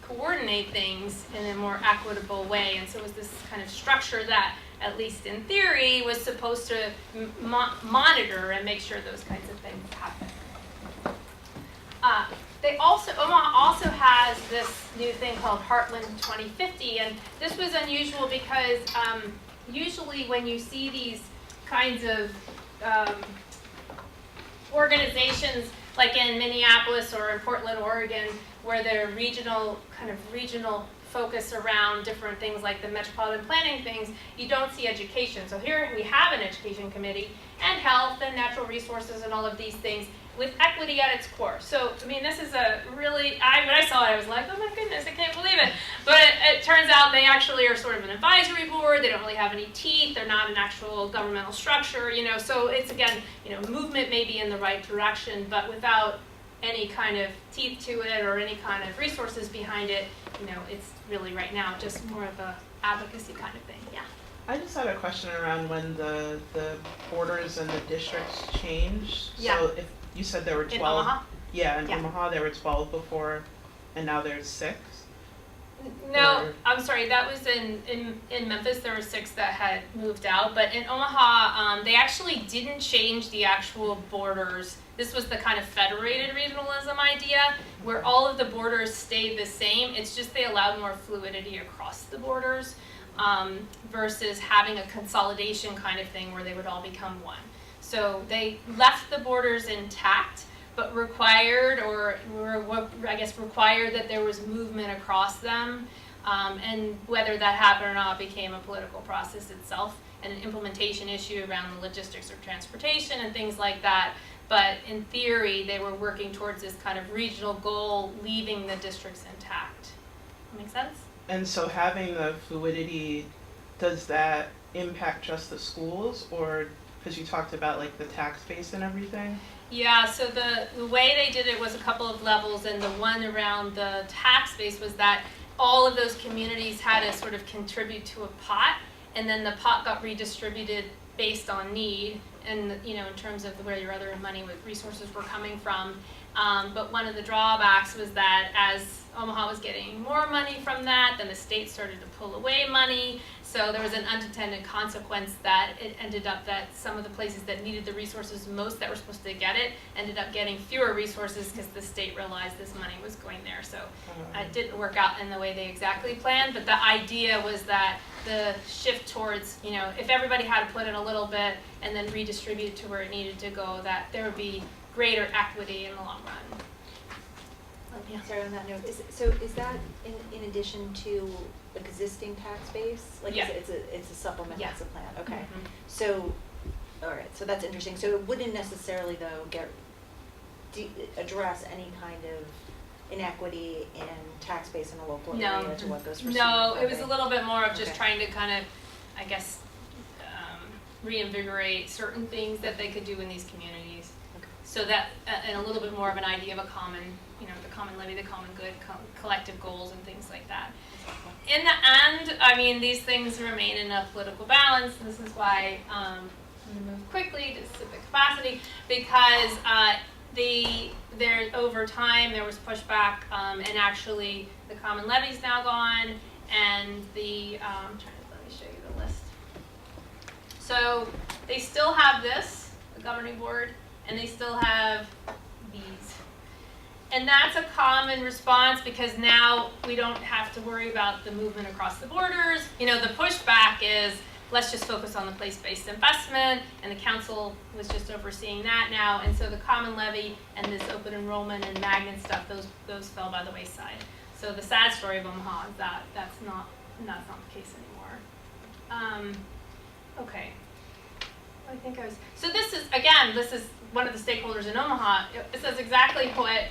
B: coordinate things in a more equitable way. And so it was this kind of structure that, at least in theory, was supposed to monitor and make sure those kinds of things happen. Omaha also has this new thing called Heartland 2050, and this was unusual because usually when you see these kinds of organizations, like in Minneapolis or in Portland, Oregon, where they're regional focus around different things like the metropolitan planning things, you don't see education. So here we have an education committee and health and natural resources and all of these things with equity at its core. So, I mean, this is a really, when I saw it, I was like, oh my goodness, I can't believe it. But it turns out they actually are sort of an advisory board. They don't really have any teeth. They're not an actual governmental structure, so it's, again, movement may be in the right direction, but without any kind of teeth to it or any kind of resources behind it, it's really right now just more of a advocacy kind of thing. Yeah.
K: I just had a question around when the borders and the districts changed.
B: Yeah.
K: So if you said there were 12.
B: In Omaha?
K: Yeah, in Omaha there were 12 before, and now there's 6.
B: No, I'm sorry, that was in Memphis. There were 6 that had moved out, but in Omaha, they actually didn't change the actual borders. This was the kind of federated regionalism idea, where all of the borders stayed the same. It's just they allowed more fluidity across the borders, versus having a consolidation kind of thing where they would all become one. So they left the borders intact, but required that there was movement across them, and whether that happened or not became a political process itself and an implementation issue around the logistics of transportation and things like that. But in theory, they were working towards this kind of regional goal, leaving the districts intact. Make sense?
K: And so having the fluidity, does that impact just the schools, or because you talked about like the tax base and everything?
B: Yeah, so the way they did it was a couple of levels, and the one around the tax base was that all of those communities had to sort of contribute to a pot, and then the pot got redistributed based on need, and in terms of where your other money with resources were coming from. But one of the drawbacks was that as Omaha was getting more money from that, then the state started to pull away money. So there was an unintended consequence that it ended up that some of the places that needed the resources most that were supposed to get it ended up getting fewer resources because the state realized this money was going there. So it didn't work out in the way they exactly planned, but the idea was that the shift towards, if everybody had to put in a little bit and then redistribute it to where it needed to go, that there would be greater equity in the long run.
J: Yeah. Sorry, on that note, is that in addition to existing tax base? Like,
B: yeah.
J: It's a supplement,
B: Yeah.
J: That's a plan. Okay.
B: Mm-hmm.
J: So, all right. So that's interesting. So it wouldn't necessarily though address any kind of inequity in tax base in a local area to what goes for
B: No,
J: students.
B: it was a little bit more of just
J: Okay.
B: trying to kind of, I guess, reinvigorate certain things that they could do in these communities.
J: Okay.
B: So that, and a little bit more of an idea of a common, the common levy, the common good, collective goals and things like that. In the end, I mean, these things remain in a political balance. This is why I'm going to move quickly to civic capacity, because over time there was pushback, and actually the common levy is now gone, and let me show you the list. So they still have this, the governing board, and they still have these. And that's a common response because now we don't have to worry about the movement across the borders. The pushback is, let's just focus on the place-based investment, and the council was just overseeing that now. And so the common levy and this open enrollment and magnet stuff, those fell by the wayside. So the sad story of Omaha is that that's not the case anymore. Okay. I think so this is one of the stakeholders in Omaha. It says exactly what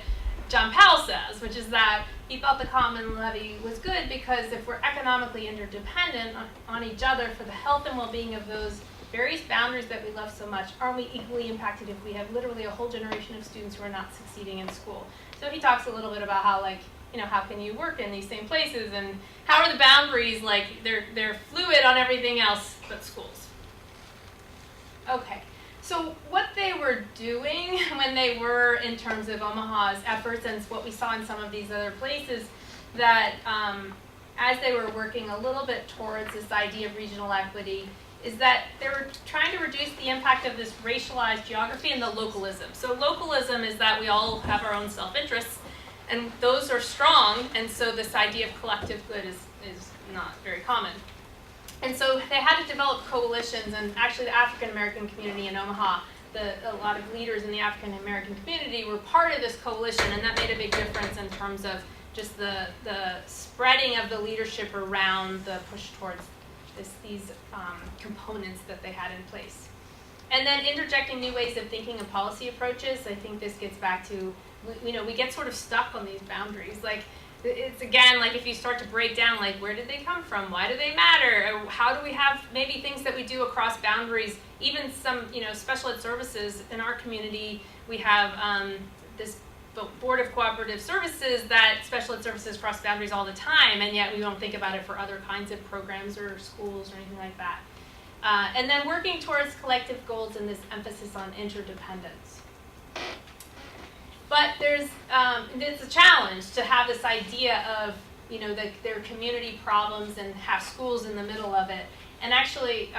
B: John Powell says, which is that he thought the common levy was good because if we're economically interdependent on each other for the health and well-being of those various boundaries that we love so much, aren't we equally impacted if we have literally a whole generation of students who are not succeeding in school? So he talks a little bit about how, like, you know, how can you work in these same places, and how are the boundaries, like, they're fluid on everything else but schools. Okay, so what they were doing when they were, in terms of Omaha's efforts and what we saw in some of these other places, that as they were working a little bit towards this idea of regional equity, is that they were trying to reduce the impact of this racialized geography and the localism. So localism is that we all have our own self-interests, and those are strong, and so this idea of collective good is not very common. And so they had to develop coalitions, and actually the African American community in Omaha, a lot of leaders in the African American community were part of this coalition, and that made a big difference in terms of just the spreading of the leadership around the push towards these components that they had in place. And then interjecting new ways of thinking and policy approaches. I think this gets back to, you know, we get sort of stuck on these boundaries. Like, it's again, like if you start to break down, like, where did they come from? Why do they matter? Or how do we have maybe things that we do across boundaries? Even some, you know, special ed services in our community, we have this Board of Cooperative Services that special ed services cross boundaries all the time, and yet we don't think about it for other kinds of programs or schools or anything like that. And then working towards collective goals and this emphasis on interdependence. But it's a challenge to have this idea of, you know, their community problems and have schools in the middle of it. And actually,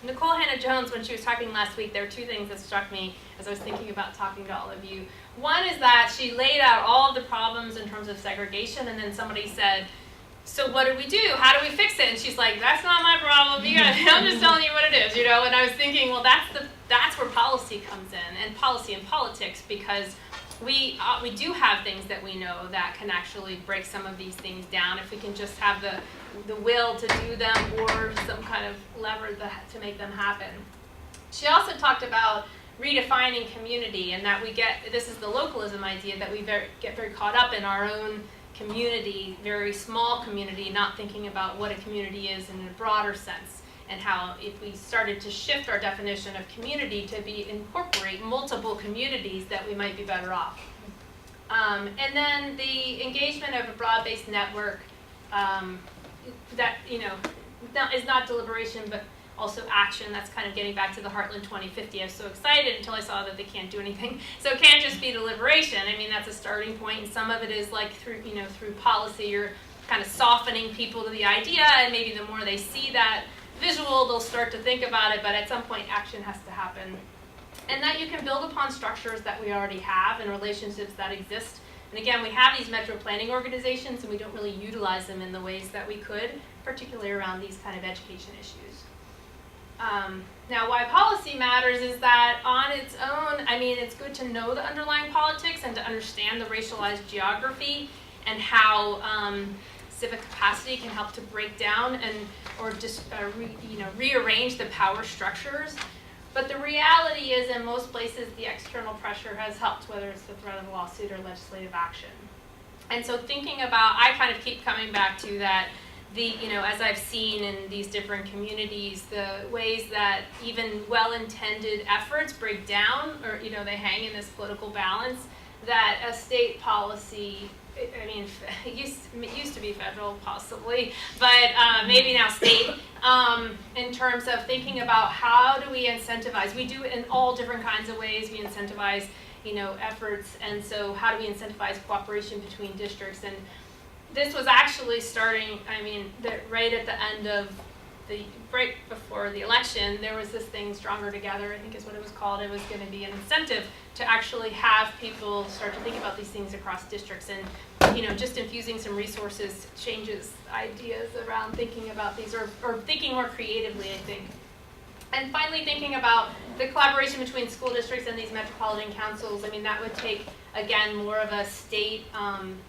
B: Nicole Hannah-Jones, when she was talking last week, there were two things that struck me as I was thinking about talking to all of you. One is that she laid out all of the problems in terms of segregation, and then somebody said, so what do we do? How do we fix it? And she's like, that's not my problem. I'm just telling you what it is, you know. And I was thinking, well, that's where policy comes in, and policy and politics, because we do have things that we know that can actually break some of these things down if we can just have the will to do them, or some kind of lever to make them happen. She also talked about redefining community, and that this is the localism idea, that we get very caught up in our own community, very small community, not thinking about what a community is in a broader sense, and how if we started to shift our definition of community to incorporate multiple communities, that we might be better off. And then the engagement of a broad-based network that, you know, is not deliberation, but also action. That's kind of getting back to the Heartland 2050. I was so excited until I saw that they can't do anything. So it can't just be deliberation. I mean, that's a starting point, and some of it is like through policy, you're kind of softening people to the idea, and maybe the more they see that visual, they'll start to think about it, but at some point action has to happen. And that you can build upon structures that we already have and relationships that exist. And again, we have these metro planning organizations, and we don't really utilize them in the ways that we could, particularly around these kind of education issues. Now, why policy matters is that on its own, I mean, it's good to know the underlying politics and to understand the racialized geography and how civic capacity can help to break down or just rearrange the power structures. But the reality is, in most places, the external pressure has helped, whether it's the threat of a lawsuit or legislative action. And so thinking about, I kind of keep coming back to that, as I've seen in these different communities, the ways that even well-intended efforts break down, or, they hang in this political balance, that a state policy, I mean, it used to be federal, possibly, but maybe now state, in terms of thinking about how do we incentivize. We do it in all different kinds of ways. We incentivize, efforts, and so how do we incentivize cooperation between districts? And this was actually starting, right at the end of right before the election, there was this thing, Stronger Together, I think is what it was called. It was going to be an incentive to actually have people start to think about these things across districts, and just infusing some resources changes ideas around thinking about these, or thinking more creatively, I think. And finally, thinking about the collaboration between school districts and these metropolitan councils. That would take, again, more of a state,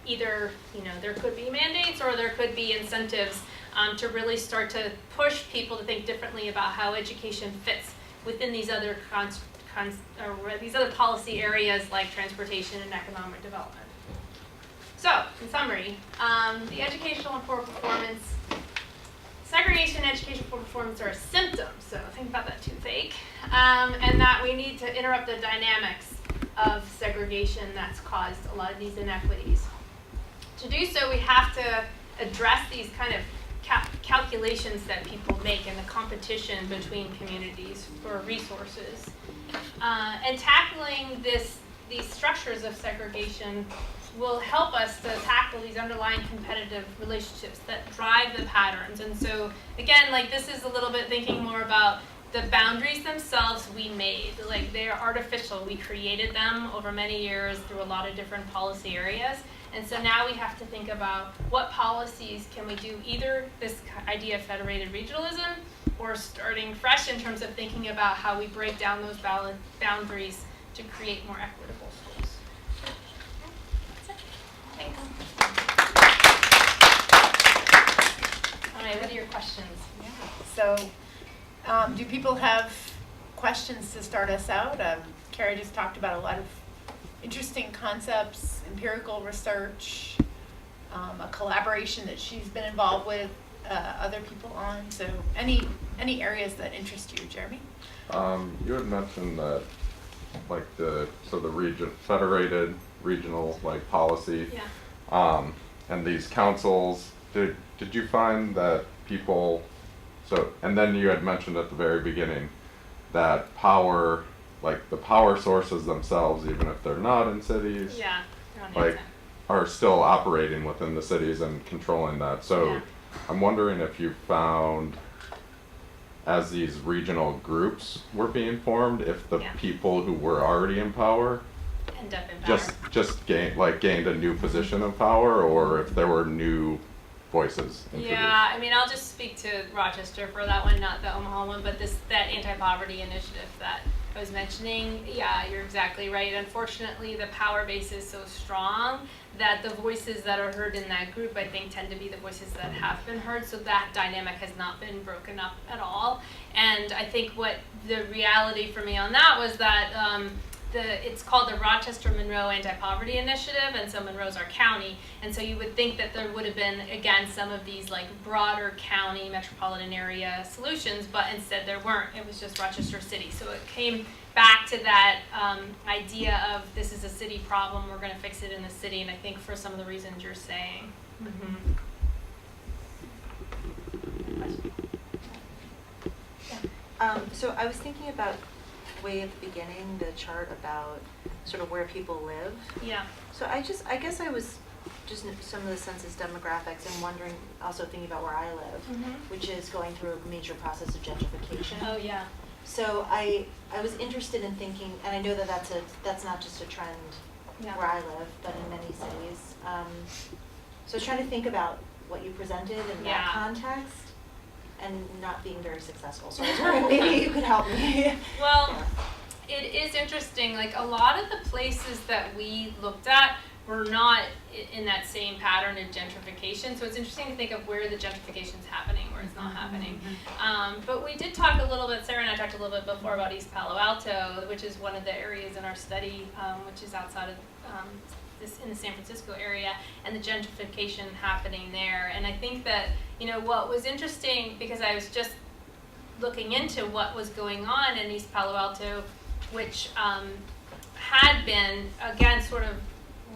B: either, there could be mandates or there could be incentives to really start to push people to think differently about how education fits within these other these other policy areas like transportation and economic development. So, in summary, the educational and poor performance segregation and education performance are a symptom, so think about that toothache, and that we need to interrupt the dynamics of segregation that's caused a lot of these inequities. To do so, we have to address these kind of calculations that people make in the competition between communities for resources. And tackling these structures of segregation will help us to tackle these underlying competitive relationships that drive the patterns. And so, again, like this is a little bit thinking more about the boundaries themselves we made. Like they are artificial. We created them over many years through a lot of different policy areas. And so now we have to think about what policies can we do, either this idea of federated regionalism or starting fresh in terms of thinking about how we break down those boundaries to create more equitable schools. Thanks. All right, what are your questions?
A: So, do people have questions to start us out? Kara just talked about a lot of interesting concepts, empirical research, a collaboration that she's been involved with other people on. So, any areas that interest you, Jeremy?
L: You had mentioned that, like the federated regional policy, and these councils. Did you find that people? So, and then you had mentioned at the very beginning that power, like the power sources themselves, even if they're not in cities, are still operating within the cities and controlling that. So, I'm wondering if you found, as these regional groups were being formed, if the people who were already in power
B: end up in power.
L: just gained a new position of power, or if there were new voices introduced.
B: Yeah, I mean, I'll just speak to Rochester for that one, not the Omaha one, but that anti-poverty initiative that I was mentioning. Yeah, you're exactly right. Unfortunately, the power base is so strong that the voices that are heard in that group, I think, tend to be the voices that have been heard. So that dynamic has not been broken up at all. And I think what the reality for me on that was that it's called the Rochester Monroe Anti-Poverty Initiative, and so Monroe's our county, and so you would think that there would have been, again, some of these like broader county metropolitan area solutions, but instead there weren't. It was just Rochester City. So it came back to that idea of this is a city problem, we're going to fix it in the city, and I think for some of the reasons you're saying.
J: So I was thinking about way at the beginning, the chart about sort of where people live.
B: Yeah.
J: So I guess I was just some of the census demographics and wondering, also thinking about where I live, which is going through a major process of gentrification.
B: Oh yeah.
J: So I was interested in thinking, and I know that that's not just a trend where I live, but in many cities. So I was trying to think about what you presented in that context, and not being very successful. So I was wondering maybe you could help me.
B: Well, it is interesting. Like a lot of the places that we looked at were not in that same pattern of gentrification. So it's interesting to think of where the gentrification is happening, where it's not happening. But we did talk a little bit, Sarah and I talked a little bit before about East Palo Alto, which is one of the areas in our study, which is outside of in the San Francisco area, and the gentrification happening there. And I think that, what was interesting, because I was just looking into what was going on in East Palo Alto, which had been, again, sort of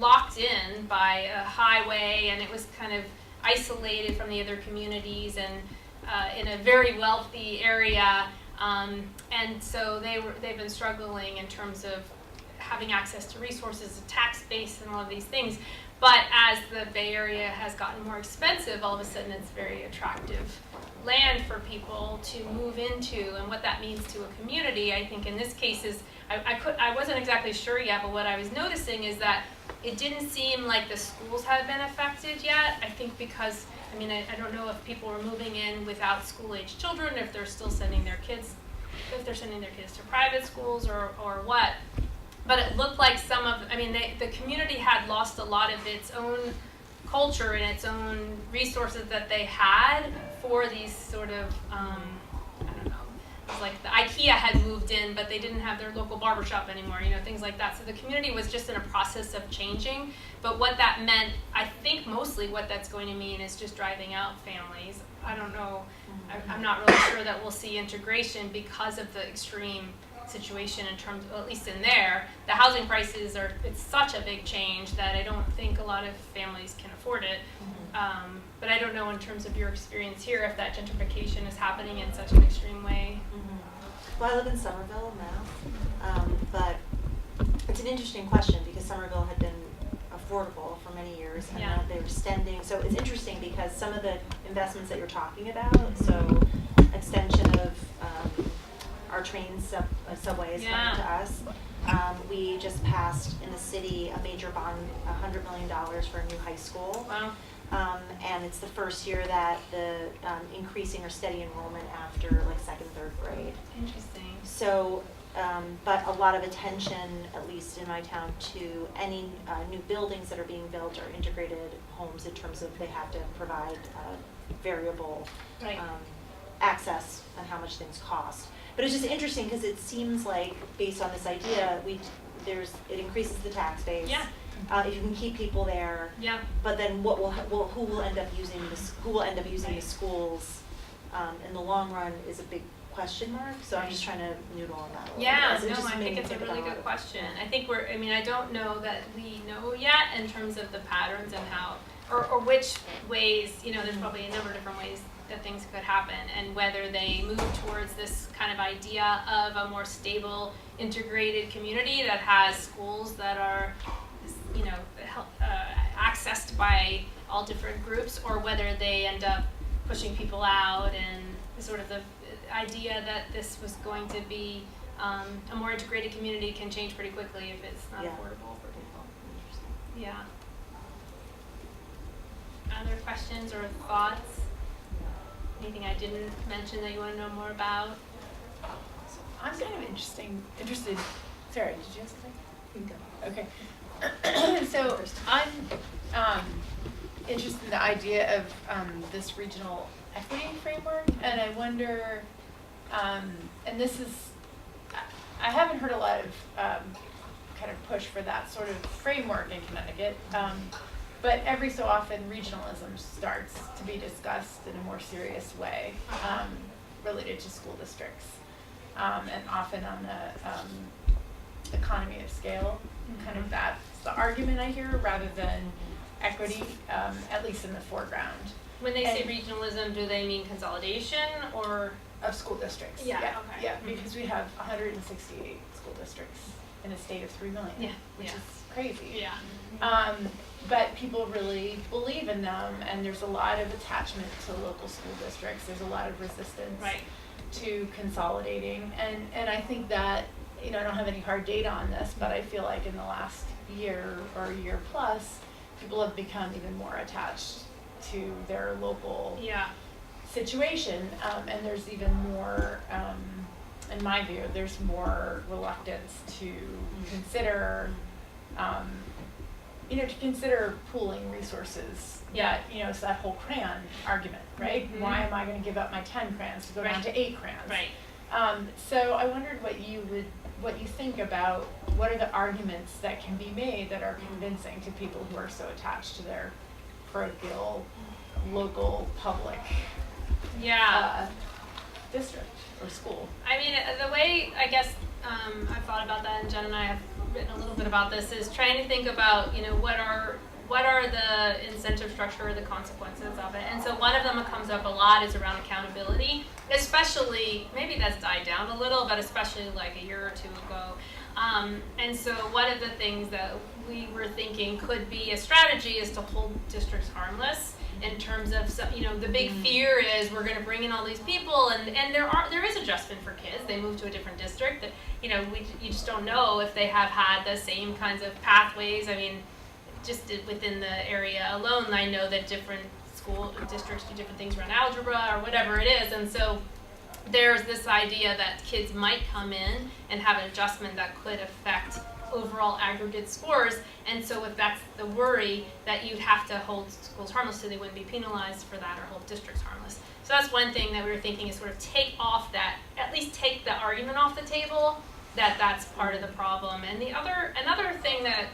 B: locked in by a highway, and it was kind of isolated from the other communities, and in a very wealthy area, and so they've been struggling in terms of having access to resources, tax-based, and all of these things. But as the Bay Area has gotten more expensive, all of a sudden it's very attractive land for people to move into, and what that means to a community, I think in this case is, I wasn't exactly sure yet, but what I was noticing is that it didn't seem like the schools had been affected yet. I think because, I don't know if people were moving in without school-age children, if they're still sending their kids, to private schools or what. But it looked like the community had lost a lot of its own culture and its own resources that they had for these sort of, It was like the IKEA had moved in, but they didn't have their local barbershop anymore, things like that. So the community was just in a process of changing. But what that meant, I think mostly what that's going to mean is just driving out families. I don't know, I'm not really sure that we'll see integration because of the extreme situation in terms, well, at least in there, the housing prices it's such a big change that I don't think a lot of families can afford it. But I don't know in terms of your experience here if that gentrification is happening in such an extreme way.
J: Well, I live in Somerville now, but it's an interesting question because Somerville had been affordable for many years, and now they're extending. So it's interesting because some of the investments that you're talking about, so extension of our trains, subways coming to us. We just passed in the city a major bond, $100 million for a new high school.
B: Wow.
J: And it's the first year that the increasing or steady enrollment after like second, third grade.
B: Interesting.
J: So, but a lot of attention, at least in my town, to any new buildings that are being built or integrated homes in terms of they have to provide variable access on how much things cost. But it's just interesting because it seems like based on this idea, it increases the tax base.
B: Yeah.
J: If you can keep people there.
B: Yeah.
J: But then who will end up using the schools in the long run is a big question mark. So I'm just trying to noodle on that a little bit.
B: I think it's a really good question. I think I don't know that we know yet in terms of the patterns and how, or which ways, there's probably a number of different ways that things could happen, and whether they move towards this kind of idea of a more stable, integrated community that has schools that are, accessed by all different groups, or whether they end up pushing people out, and sort of the idea that this was going to be a more integrated community can change pretty quickly if it's not affordable for people. Yeah. Other questions or thoughts? Anything I didn't mention that you want to know more about?
A: I'm kind of interested. Sarah, did you have something?
J: You can go.
A: Okay. So I'm interested in the idea of this regional equity framework, and I wonder, and this is, I haven't heard a lot of kind of push for that sort of framework in Connecticut, but every so often regionalism starts to be discussed in a more serious way related to school districts, and often on the economy of scale. Kind of that's the argument I hear, rather than equity, at least in the foreground.
B: When they say regionalism, do they mean consolidation or
A: of school districts?
B: Yeah.
A: Yeah,
B: Okay.
A: yeah, because we have 168 school districts in a state of 3 million, which is crazy.
B: Yeah.
A: But people really believe in them, and there's a lot of attachment to local school districts. There's a lot of resistance to consolidating, and I think that, I don't have any hard data on this, but I feel like in the last year or year plus, people have become even more attached to their local situation, and there's even more, in my view, there's more reluctance to consider, to consider pooling resources. That, it's that whole crayon argument, right? Mm-hmm. Why am I going to give up my 10 crayons to go down to 8 crayons?
B: Right.
A: So I wondered what you think about what are the arguments that can be made that are convincing to people who are so attached to their parochial, local, public district or school.
B: I mean, the way I guess I've thought about that, and Jen and I have written a little bit about this, is trying to think about what are the incentive structure or the consequences of it. And so one of them that comes up a lot is around accountability, especially, maybe that's died down a little, but especially like a year or two ago. And so one of the things that we were thinking could be a strategy is to hold districts harmless in terms of, the big fear is we're going to bring in all these people, and there is adjustment for kids. They move to a different district that, you just don't know if they have had the same kinds of pathways. I mean, just within the area alone, I know that different school districts do different things around algebra or whatever it is, and so there's this idea that kids might come in and have an adjustment that could affect overall aggregate scores, and so if that's the worry, that you'd have to hold schools harmless so they wouldn't be penalized for that, or hold districts harmless. So that's one thing that we were thinking, is sort of take off that, at least take the argument off the table, that that's part of the problem. And another thing that,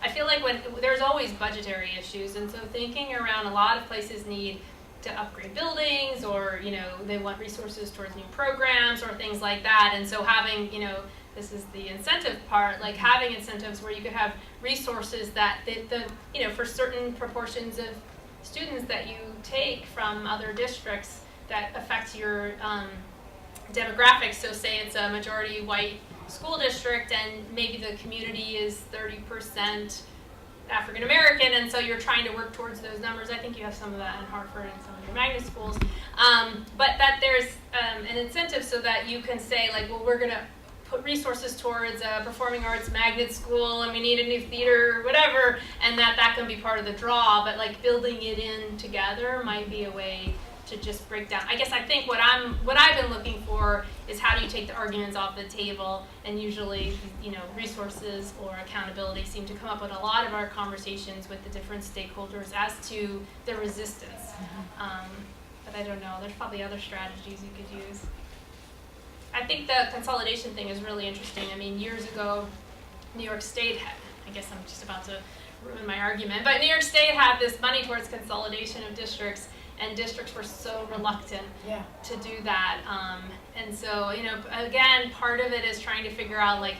B: I feel like when there's always budgetary issues, and so thinking around, a lot of places need to upgrade buildings, or they want resources towards new programs or things like that. And so having, this is the incentive part, like having incentives where you could have resources that for certain proportions of students that you take from other districts that affect your demographics. So say it's a majority white school district and maybe the community is 30% African American, and so you're trying to work towards those numbers. I think you have some of that in Hartford and some of your magnet schools. But that there's an incentive so that you can say, like, well, we're going to put resources towards a performing arts magnet school, and we need a new theater or whatever, and that can be part of the draw. But like building it in together might be a way to just break down. I guess I think what I've been looking for is, how do you take the arguments off the table? And usually, resources or accountability seem to come up in a lot of our conversations with the different stakeholders as to the resistance. But I don't know, there's probably other strategies you could use. I think the consolidation thing is really interesting. I mean, years ago, New York State had, I guess I'm just about to ruin my argument, but New York State had this money towards consolidation of districts, and districts were so reluctant to do that. And so, again, part of it is trying to figure out, like,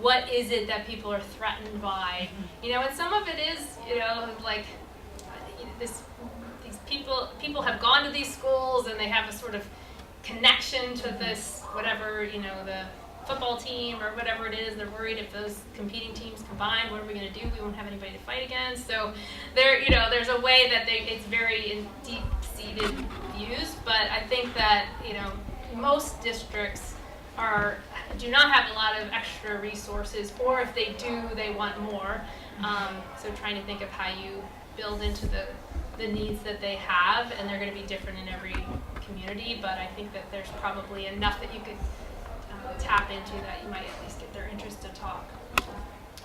B: what is it that people are threatened by? And some of it is, like, these people have gone to these schools and they have a sort of connection to this, whatever, the football team or whatever it is. They're worried if those competing teams combine, what are we going to do? We won't have anybody to fight against. So there's a way that it's very in deep-seated views, but I think that, most districts do not have a lot of extra resources, or if they do, they want more. So trying to think of how you build into the needs that they have, and they're going to be different in every community, but I think that there's probably enough that you could tap into that you might at least get their interest to talk.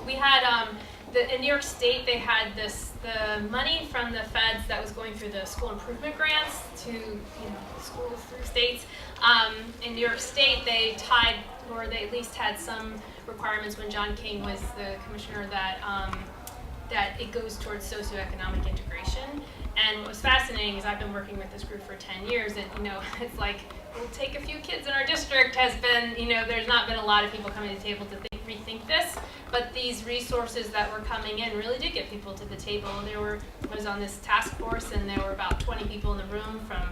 B: We had, in New York State, they had the money from the feds that was going through the school improvement grants to schools through states. In New York State, they tied, or they at least had some requirements when John King was the commissioner, that it goes towards socioeconomic integration. And what was fascinating is I've been working with this group for 10 years, and it's like, we'll take a few kids in our district has been, there's not been a lot of people coming to the table to rethink this, but these resources that were coming in really did get people to the table. I was on this task force, and there were about 20 people in the room from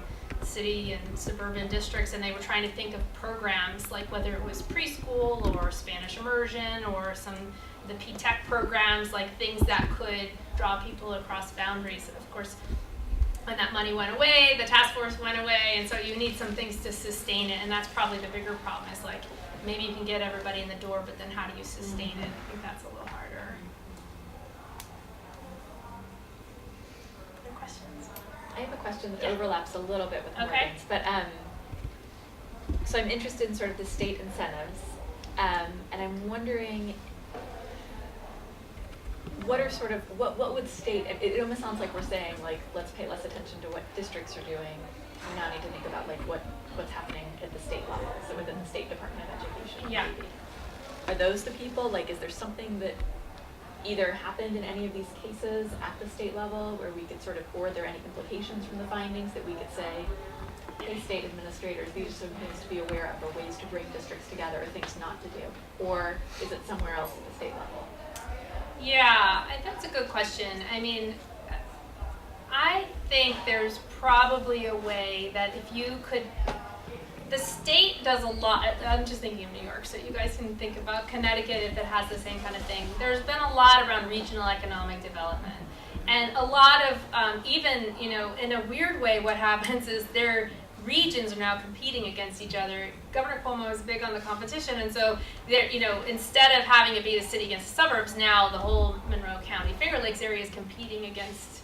B: city and suburban districts, and they were trying to think of programs, like whether it was preschool or Spanish immersion or the P-Tech programs, like things that could draw people across boundaries. And of course, when that money went away, the task force went away, and so you need some things to sustain it, and that's probably the bigger problem, is like, maybe you can get everybody in the door, but then how do you sustain it? I think that's a little harder. Other questions?
M: I have a question that overlaps a little bit with Morgan's, but so I'm interested in sort of the state incentives, and I'm wondering, what are sort of, what would state, it almost sounds like we're saying, like, let's pay less attention to what districts are doing. We now need to think about, like, what's happening at the state level, so within the State Department of Education.
B: Yeah.
M: Maybe. Are those the people, like, is there something that either happened in any of these cases at the state level where we could sort of, or are there any implications from the findings that we could say, hey, state administrators, these are some things to be aware of, or ways to bring districts together, or things not to do? Or is it somewhere else at the state level?
B: Yeah, that's a good question. I mean, I think there's probably a way that if you could, the state does a lot, I'm just thinking of New York, so you guys can think about Connecticut if it has the same kind of thing. There's been a lot around regional economic development. And a lot of, even, in a weird way, what happens is their regions are now competing against each other. Governor Cuomo is big on the competition, and so instead of having it be the city against the suburbs, now the whole Monroe County Finger Lakes area is competing against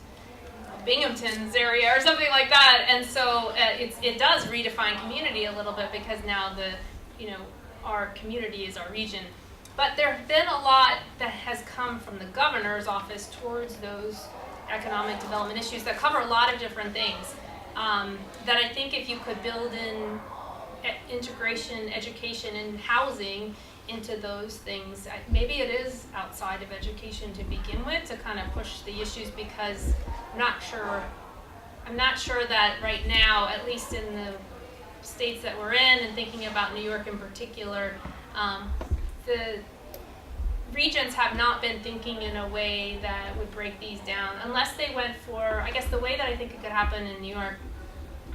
B: Binghamton's area or something like that. And so it does redefine community a little bit, because now our community is our region. But there have been a lot that has come from the governor's office towards those economic development issues that cover a lot of different things. That I think if you could build in integration, education, and housing into those things, maybe it is outside of education to begin with to kind of push the issues, because I'm not sure that right now, at least in the states that we're in, and thinking about New York in particular, the regions have not been thinking in a way that would break these down, unless they went for, I guess the way that I think it could happen in New York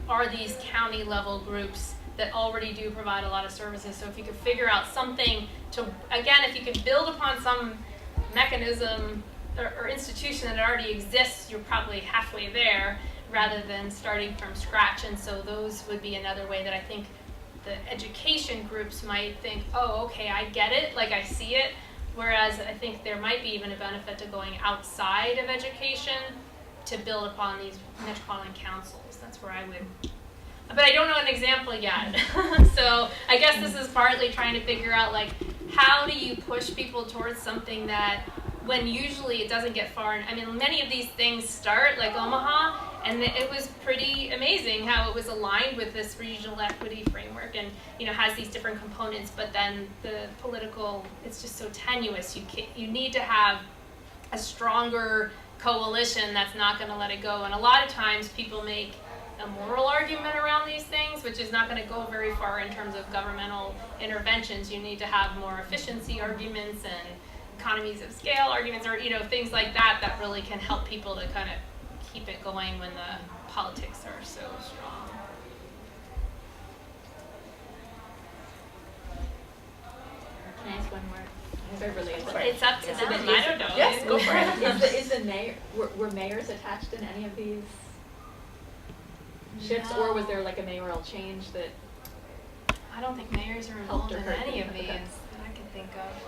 B: are these county level groups that already do provide a lot of services. So if you could figure out something to, again, if you could build upon some mechanism or institution that already exists, you're probably halfway there rather than starting from scratch. And so those would be another way that I think the education groups might think, oh, okay, I get it, like I see it. Whereas I think there might be even a benefit to going outside of education to build upon these metropolitan councils. That's where I would, but I don't know an example yet. So I guess this is partly trying to figure out, like, how do you push people towards something that, when usually it doesn't get far. I mean, many of these things start, like Omaha, and it was pretty amazing how it was aligned with this regional equity framework, and has these different components. But then the political, it's just so tenuous. You need to have a stronger coalition that's not going to let it go. And a lot of times people make a moral argument around these things, which is not going to go very far in terms of governmental interventions. You need to have more efficiency arguments and economies of scale arguments, or things like that that really can help people to kind of keep it going when the politics are so strong.
M: Can I ask one more?
B: It's up to them. I don't know.
M: Yes, go for it. Is the mayor, were mayors attached in any of these shifts, or was there like a mayoral change that?
B: I don't think mayors are involved in any of these that I can think of.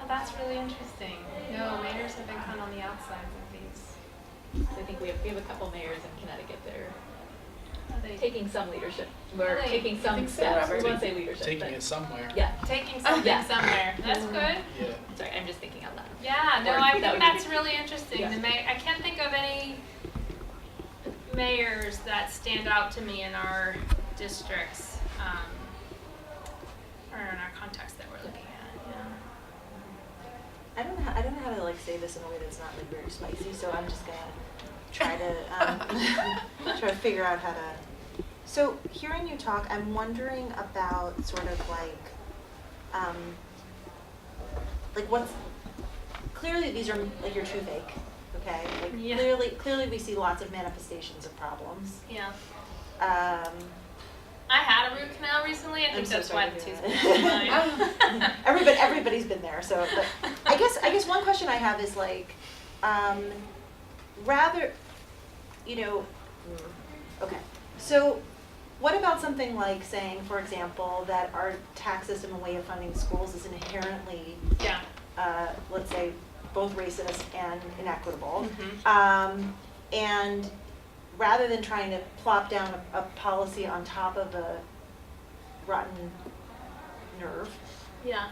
B: Oh, that's really interesting. No, mayors have been kind of on the outside of these.
M: I think we have a couple mayors in Connecticut that are taking some leadership. We're taking some steps. We won't say leadership.
N: Taking it somewhere.
M: Yeah.
B: Taking something somewhere. That's good.
N: Yeah.
M: Sorry, I'm just thinking out loud.
B: Yeah, no, I think that's really interesting.
M: Yeah.
B: I can't think of any mayors that stand out to me in our districts, or in our context that we're looking at. Yeah.
J: I don't know how to like say this in a way that's not like very spicy, so I'm just gonna try to try to figure out how to. So hearing you talk, I'm wondering about sort of like what's clearly these are like your true fake, okay? Like
B: Yeah.
J: clearly we see lots of manifestations of problems.
B: Yeah. I had a root canal recently. I think that's why the toothpaste is mine.
J: Everybody's been there. So, but I guess one question I have is like, rather, okay. So, what about something like saying, for example, that our tax system and way of funding schools is inherently, let's say, both racist and inequitable, and rather than trying to plop down a policy on top of a rotten nerve.
B: Yeah.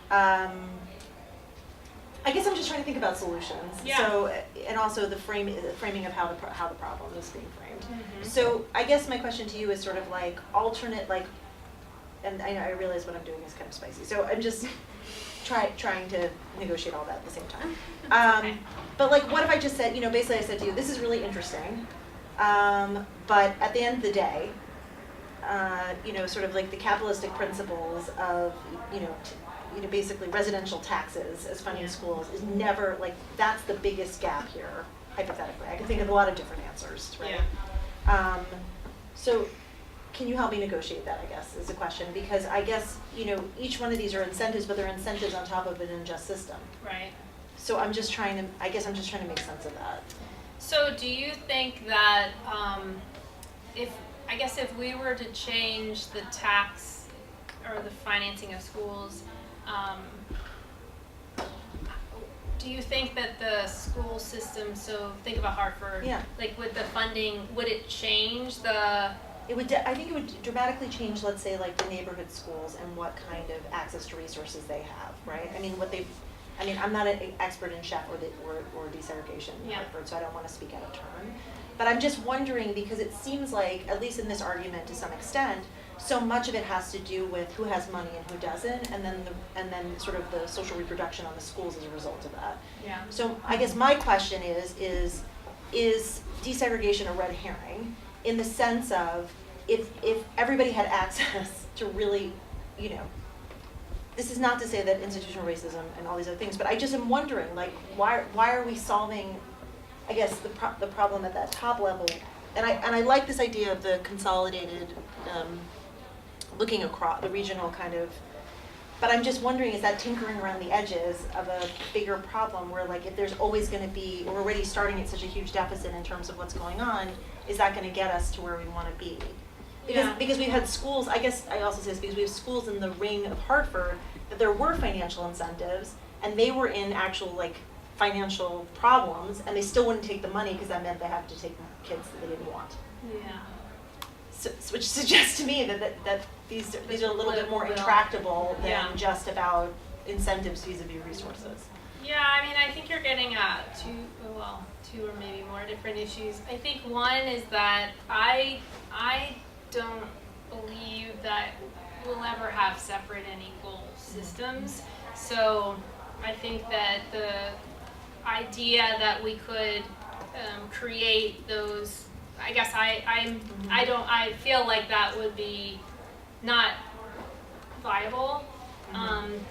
J: I guess I'm just trying to think about solutions.
B: Yeah.
J: So, and also the framing of how the problem is being framed. So I guess my question to you is sort of like alternate, like, and I realize what I'm doing is kind of spicy. So I'm just trying to negotiate all that at the same time.
B: Okay.
J: But like, what if I just said, basically I said to you, this is really interesting. But at the end of the day, sort of like the capitalistic principles of, basically residential taxes as funding schools is never, like, that's the biggest gap here, hypothetically. I can think of a lot of different answers, right?
B: Yeah.
J: So can you help me negotiate that, I guess, is the question. Because I guess, each one of these are incentives, but they're incentives on top of an unjust system.
B: Right.
J: So I'm just trying to make sense of that.
B: So do you think that if we were to change the tax or the financing of schools, do you think that the school system, so think about Hartford, like with the funding, would it change the
J: I think it would dramatically change, let's say, like the neighborhood schools and what kind of access to resources they have, right? I mean, I'm not an expert in CHEP or desegregation in Hartford, so I don't want to speak out of turn. But I'm just wondering, because it seems like, at least in this argument to some extent, so much of it has to do with who has money and who doesn't, and then sort of the social reproduction on the schools as a result of that.
B: Yeah.
J: So I guess my question is desegregation a red herring in the sense of if everybody had access to really, you know, this is not to say that institutional racism and all these other things, but I just am wondering, like, why are we solving, I guess, the problem at that top level? And I like this idea of the consolidated, looking across the regional kind of, but I'm just wondering, is that tinkering around the edges of a bigger problem where, like, if there's always going to be, we're already starting at such a huge deficit in terms of what's going on, is that going to get us to where we want to be? Because we've had schools, I guess I also say this because we have schools in the ring of Hartford that there were financial incentives and they were in actual, like, financial problems and they still wouldn't take the money because that meant they had to take kids that they didn't want.
B: Yeah.
J: So, which suggests to me that these are a little bit more intractable than just about incentives vis-a-vis resources.
B: Yeah, I mean, I think you're getting at two or maybe more different issues. I think one is that I don't believe that we'll ever have separate and equal systems. So I think that the idea that we could create those, I guess I feel like that would be not viable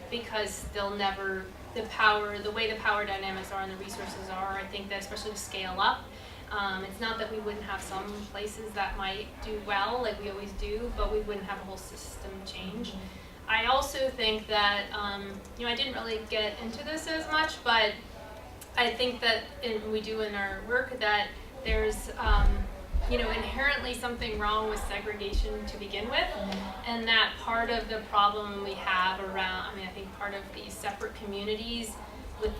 B: because they'll never, the way the power dynamics are and the resources are, I think that especially to scale up, it's not that we wouldn't have some places that might do well, like we always do, but we wouldn't have a whole system change. I also think that, I didn't really get into this as much, but I think that we do in our work that there's, inherently something wrong with segregation to begin with, and that part of the problem we have around, I think part of these separate communities with,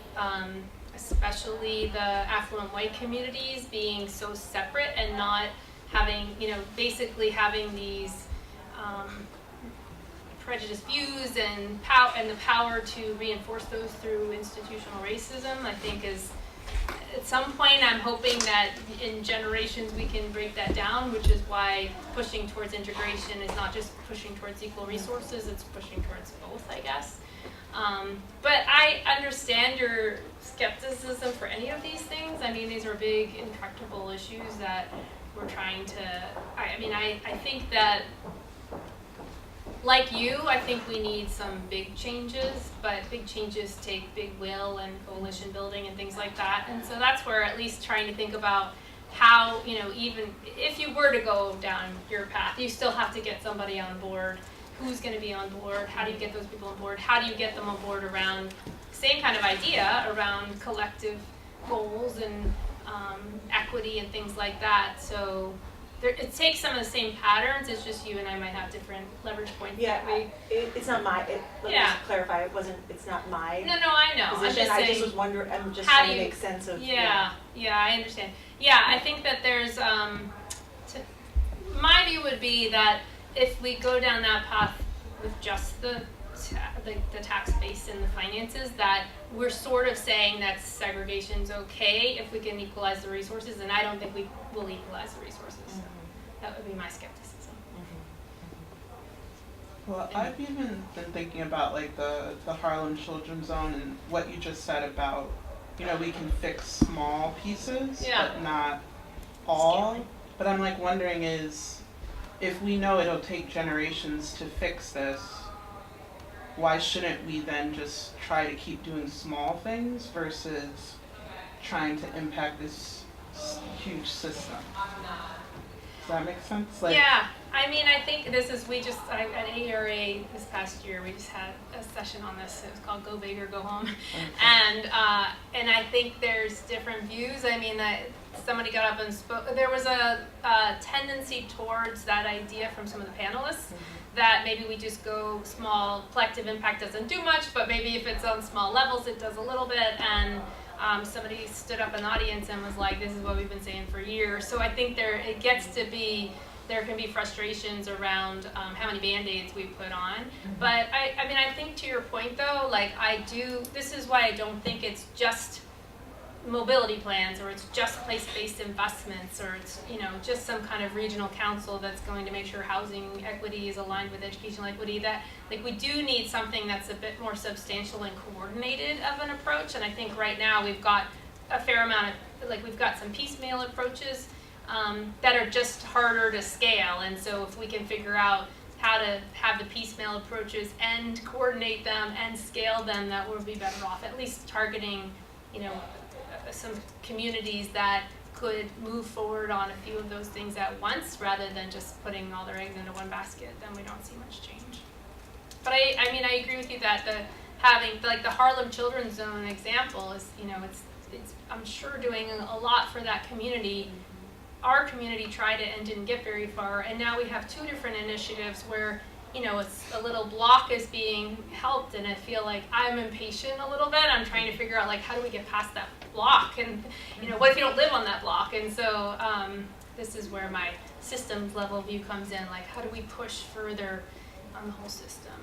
B: especially the affluent white communities being so separate and not having, basically having these prejudiced views and the power to reinforce those through institutional racism, I think is, at some point I'm hoping that in generations we can break that down, which is why pushing towards integration is not just pushing towards equal resources, it's pushing towards both, I guess. But I understand your skepticism for any of these things. I mean, these are big, intractable issues that we're trying to, I think that, like you, I think we need some big changes, but big changes take big will and coalition building and things like that. And so that's where at least trying to think about how, even if you were to go down your path, you still have to get somebody on board. Who's going to be on board? How do you get those people on board? How do you get them on board around same kind of idea around collective goals and equity and things like that? So it takes some of the same patterns. It's just you and I might have different leverage points.
J: Yeah, it's not my. Let me just clarify. It's not my.
B: No, I know.
J: Position. I just was wondering. I'm just trying to make sense of.
B: Yeah, I understand. Yeah, I think that there's. My view would be that if we go down that path with just the tax base and the finances, that we're sort of saying that segregation's okay if we can equalize the resources, and I don't think we will equalize the resources. That would be my skepticism.
K: Well, I've even been thinking about like the Harlem Children's Zone and what you just said about, we can fix small pieces, but not all. Scaling. But I'm like wondering is, if we know it'll take generations to fix this, why shouldn't we then just try to keep doing small things versus trying to impact this huge system? Does that make sense?
B: Yeah, I think this is, at ARA this past year, we just had a session on this. It was called Go Big or Go Home. Okay. And I think there's different views. Somebody got up and spoke. There was a tendency towards that idea from some of the panelists that maybe we just go small, collective impact doesn't do much, but maybe if it's on small levels, it does a little bit. And somebody stood up in the audience and was like, this is what we've been saying for years. So I think it gets to be, there can be frustrations around how many Band-Aids we put on. But I mean, I think to your point though, like this is why I don't think it's just mobility plans, or it's just place-based investments, or it's, you know, just some kind of regional council that's going to make sure housing equity is aligned with educational equity. That, like, we do need something that's a bit more substantial and coordinated of an approach. And I think right now we've got a fair amount of, like, we've got some piecemeal approaches that are just harder to scale. And so if we can figure out how to have the piecemeal approaches and coordinate them and scale them, that we'll be better off, at least targeting, you know, some communities that could move forward on a few of those things at once, rather than just putting all their eggs into one basket. Then we don't see much change. But I mean, I agree with you that having the Harlem Children's Zone example is, you know, it's I'm sure doing a lot for that community. Our community tried it and didn't get very far, and now we have two different initiatives where, you know, it's a little block is being helped, and I feel like I'm impatient a little bit. I'm trying to figure out, like, how do we get past that block, and, you know, what if you don't live on that block? And so this is where my systems level view comes in, like, how do we push further on the whole system?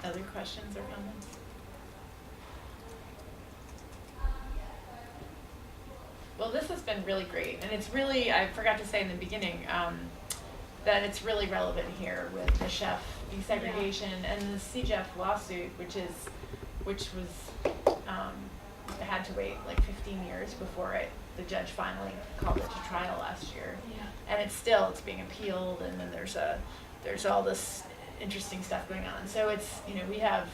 N: Other questions or comments? Well, this has been really great, and it's really, I forgot to say in the beginning, that it's really relevant here with the chef desegregation and the CJEF lawsuit, which was had to wait like 15 years before the judge finally called it to trial last year. Yeah. And it's being appealed, and then there's all this interesting stuff going on. So it's, you know, we have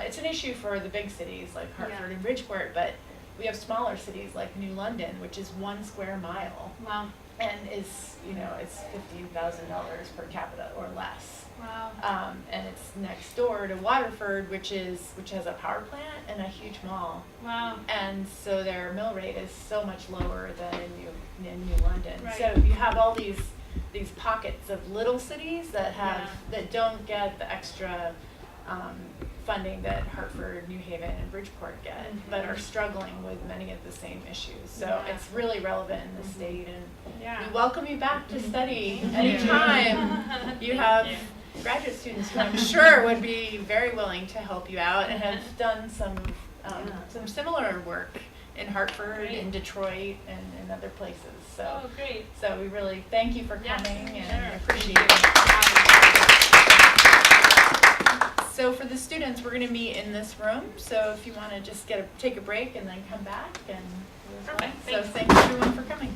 N: it's an issue for the big cities like Hartford and Bridgeport, but we have smaller cities like New London, which is 1 square mile.
B: Wow.
N: And is, you know, it's $15,000 per capita or less.
B: Wow.
N: And it's next door to Waterford, which has a power plant and a huge mall.
B: Wow.
N: And so their mill rate is so much lower than in New London.
B: Right.
N: So you have all these pockets of little cities that don't get the extra funding that Hartford, New Haven, and Bridgeport get, but are struggling with many of the same issues. So it's really relevant in the state, and we welcome you back to study anytime. You have graduate students who I'm sure would be very willing to help you out and have done some similar work in Hartford, in Detroit, and in other places. So,
B: great.
N: So we really thank you for coming and appreciate it. So for the students, we're going to meet in this room. So if you want to just take a break and then come back. And so thanks everyone for coming.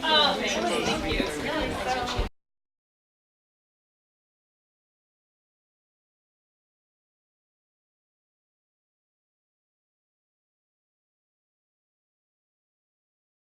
B: Oh, thank you.